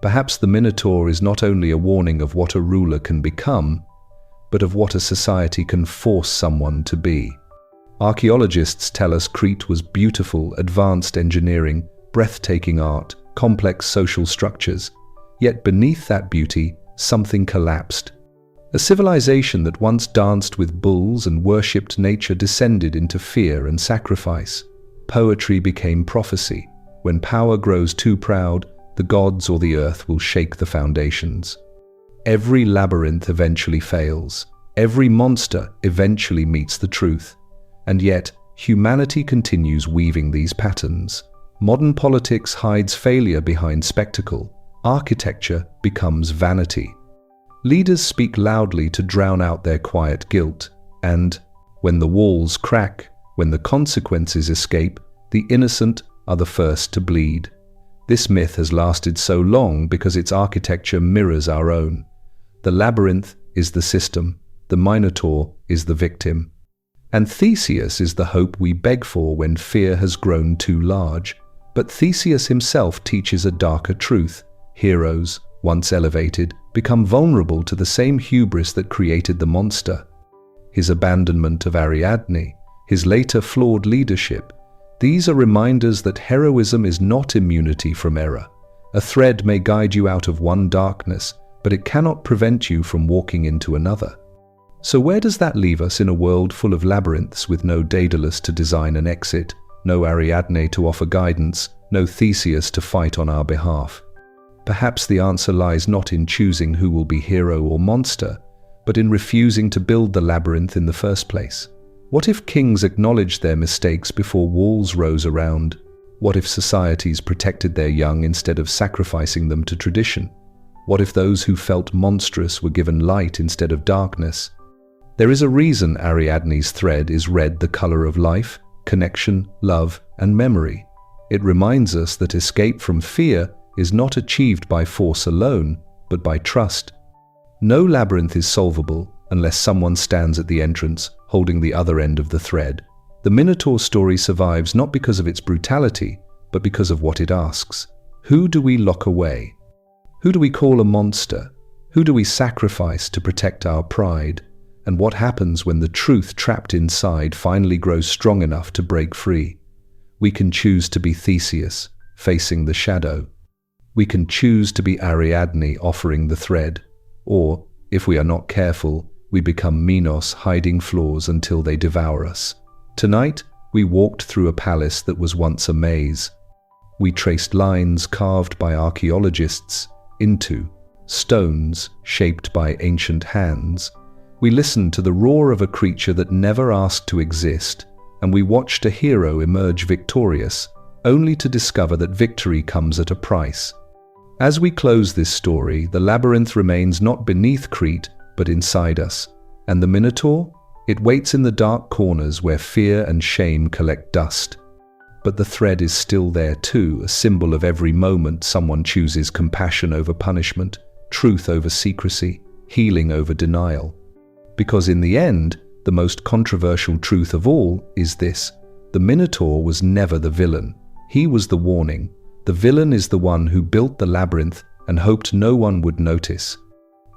Perhaps the Minotaur is not only a warning of what a ruler can become, but of what a society can force someone to be. Archaeologists tell us Crete was beautiful, advanced engineering, breathtaking art, complex social structures. Yet beneath that beauty, something collapsed. A civilization that once danced with bulls and worshipped nature descended into fear and sacrifice. Poetry became prophecy. When power grows too proud, the gods or the earth will shake the foundations. Every labyrinth eventually fails. Every monster eventually meets the truth. And yet, humanity continues weaving these patterns. Modern politics hides failure behind spectacle. Architecture becomes vanity. Leaders speak loudly to drown out their quiet guilt. And when the walls crack, when the consequences escape, the innocent are the first to bleed. This myth has lasted so long because its architecture mirrors our own. The labyrinth is the system. The Minotaur is the victim. And Theseus is the hope we beg for when fear has grown too large. But Theseus himself teaches a darker truth. Heroes, once elevated, become vulnerable to the same hubris that created the monster. His abandonment of Ariadne, his later flawed leadership, these are reminders that heroism is not immunity from error. A thread may guide you out of one darkness, but it cannot prevent you from walking into another. So where does that leave us in a world full of labyrinths with no Daedalus to design an exit, no Ariadne to offer guidance, no Theseus to fight on our behalf? Perhaps the answer lies not in choosing who will be hero or monster, but in refusing to build the labyrinth in the first place. What if kings acknowledged their mistakes before walls rose around? What if societies protected their young instead of sacrificing them to tradition? What if those who felt monstrous were given light instead of darkness? There is a reason Ariadne's thread is red, the color of life, connection, love, and memory. It reminds us that escape from fear is not achieved by force alone, but by trust. No labyrinth is solvable unless someone stands at the entrance, holding the other end of the thread. The Minotaur story survives not because of its brutality, but because of what it asks. Who do we lock away? Who do we call a monster? Who do we sacrifice to protect our pride? And what happens when the truth trapped inside finally grows strong enough to break free? We can choose to be Theseus, facing the shadow. We can choose to be Ariadne, offering the thread. Or, if we are not careful, we become Minos, hiding flaws until they devour us. Tonight, we walked through a palace that was once a maze. We traced lines carved by archaeologists into stones shaped by ancient hands. We listened to the roar of a creature that never asked to exist, and we watched a hero emerge victorious, only to discover that victory comes at a price. As we close this story, the labyrinth remains not beneath Crete, but inside us. And the Minotaur? It waits in the dark corners where fear and shame collect dust. But the thread is still there too, a symbol of every moment someone chooses compassion over punishment, truth over secrecy, healing over denial. Because in the end, the most controversial truth of all is this: the Minotaur was never the villain. He was the warning. The villain is the one who built the labyrinth and hoped no one would notice.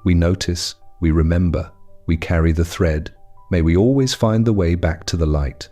We notice, we remember, we carry the thread. May we always find the way back to the light.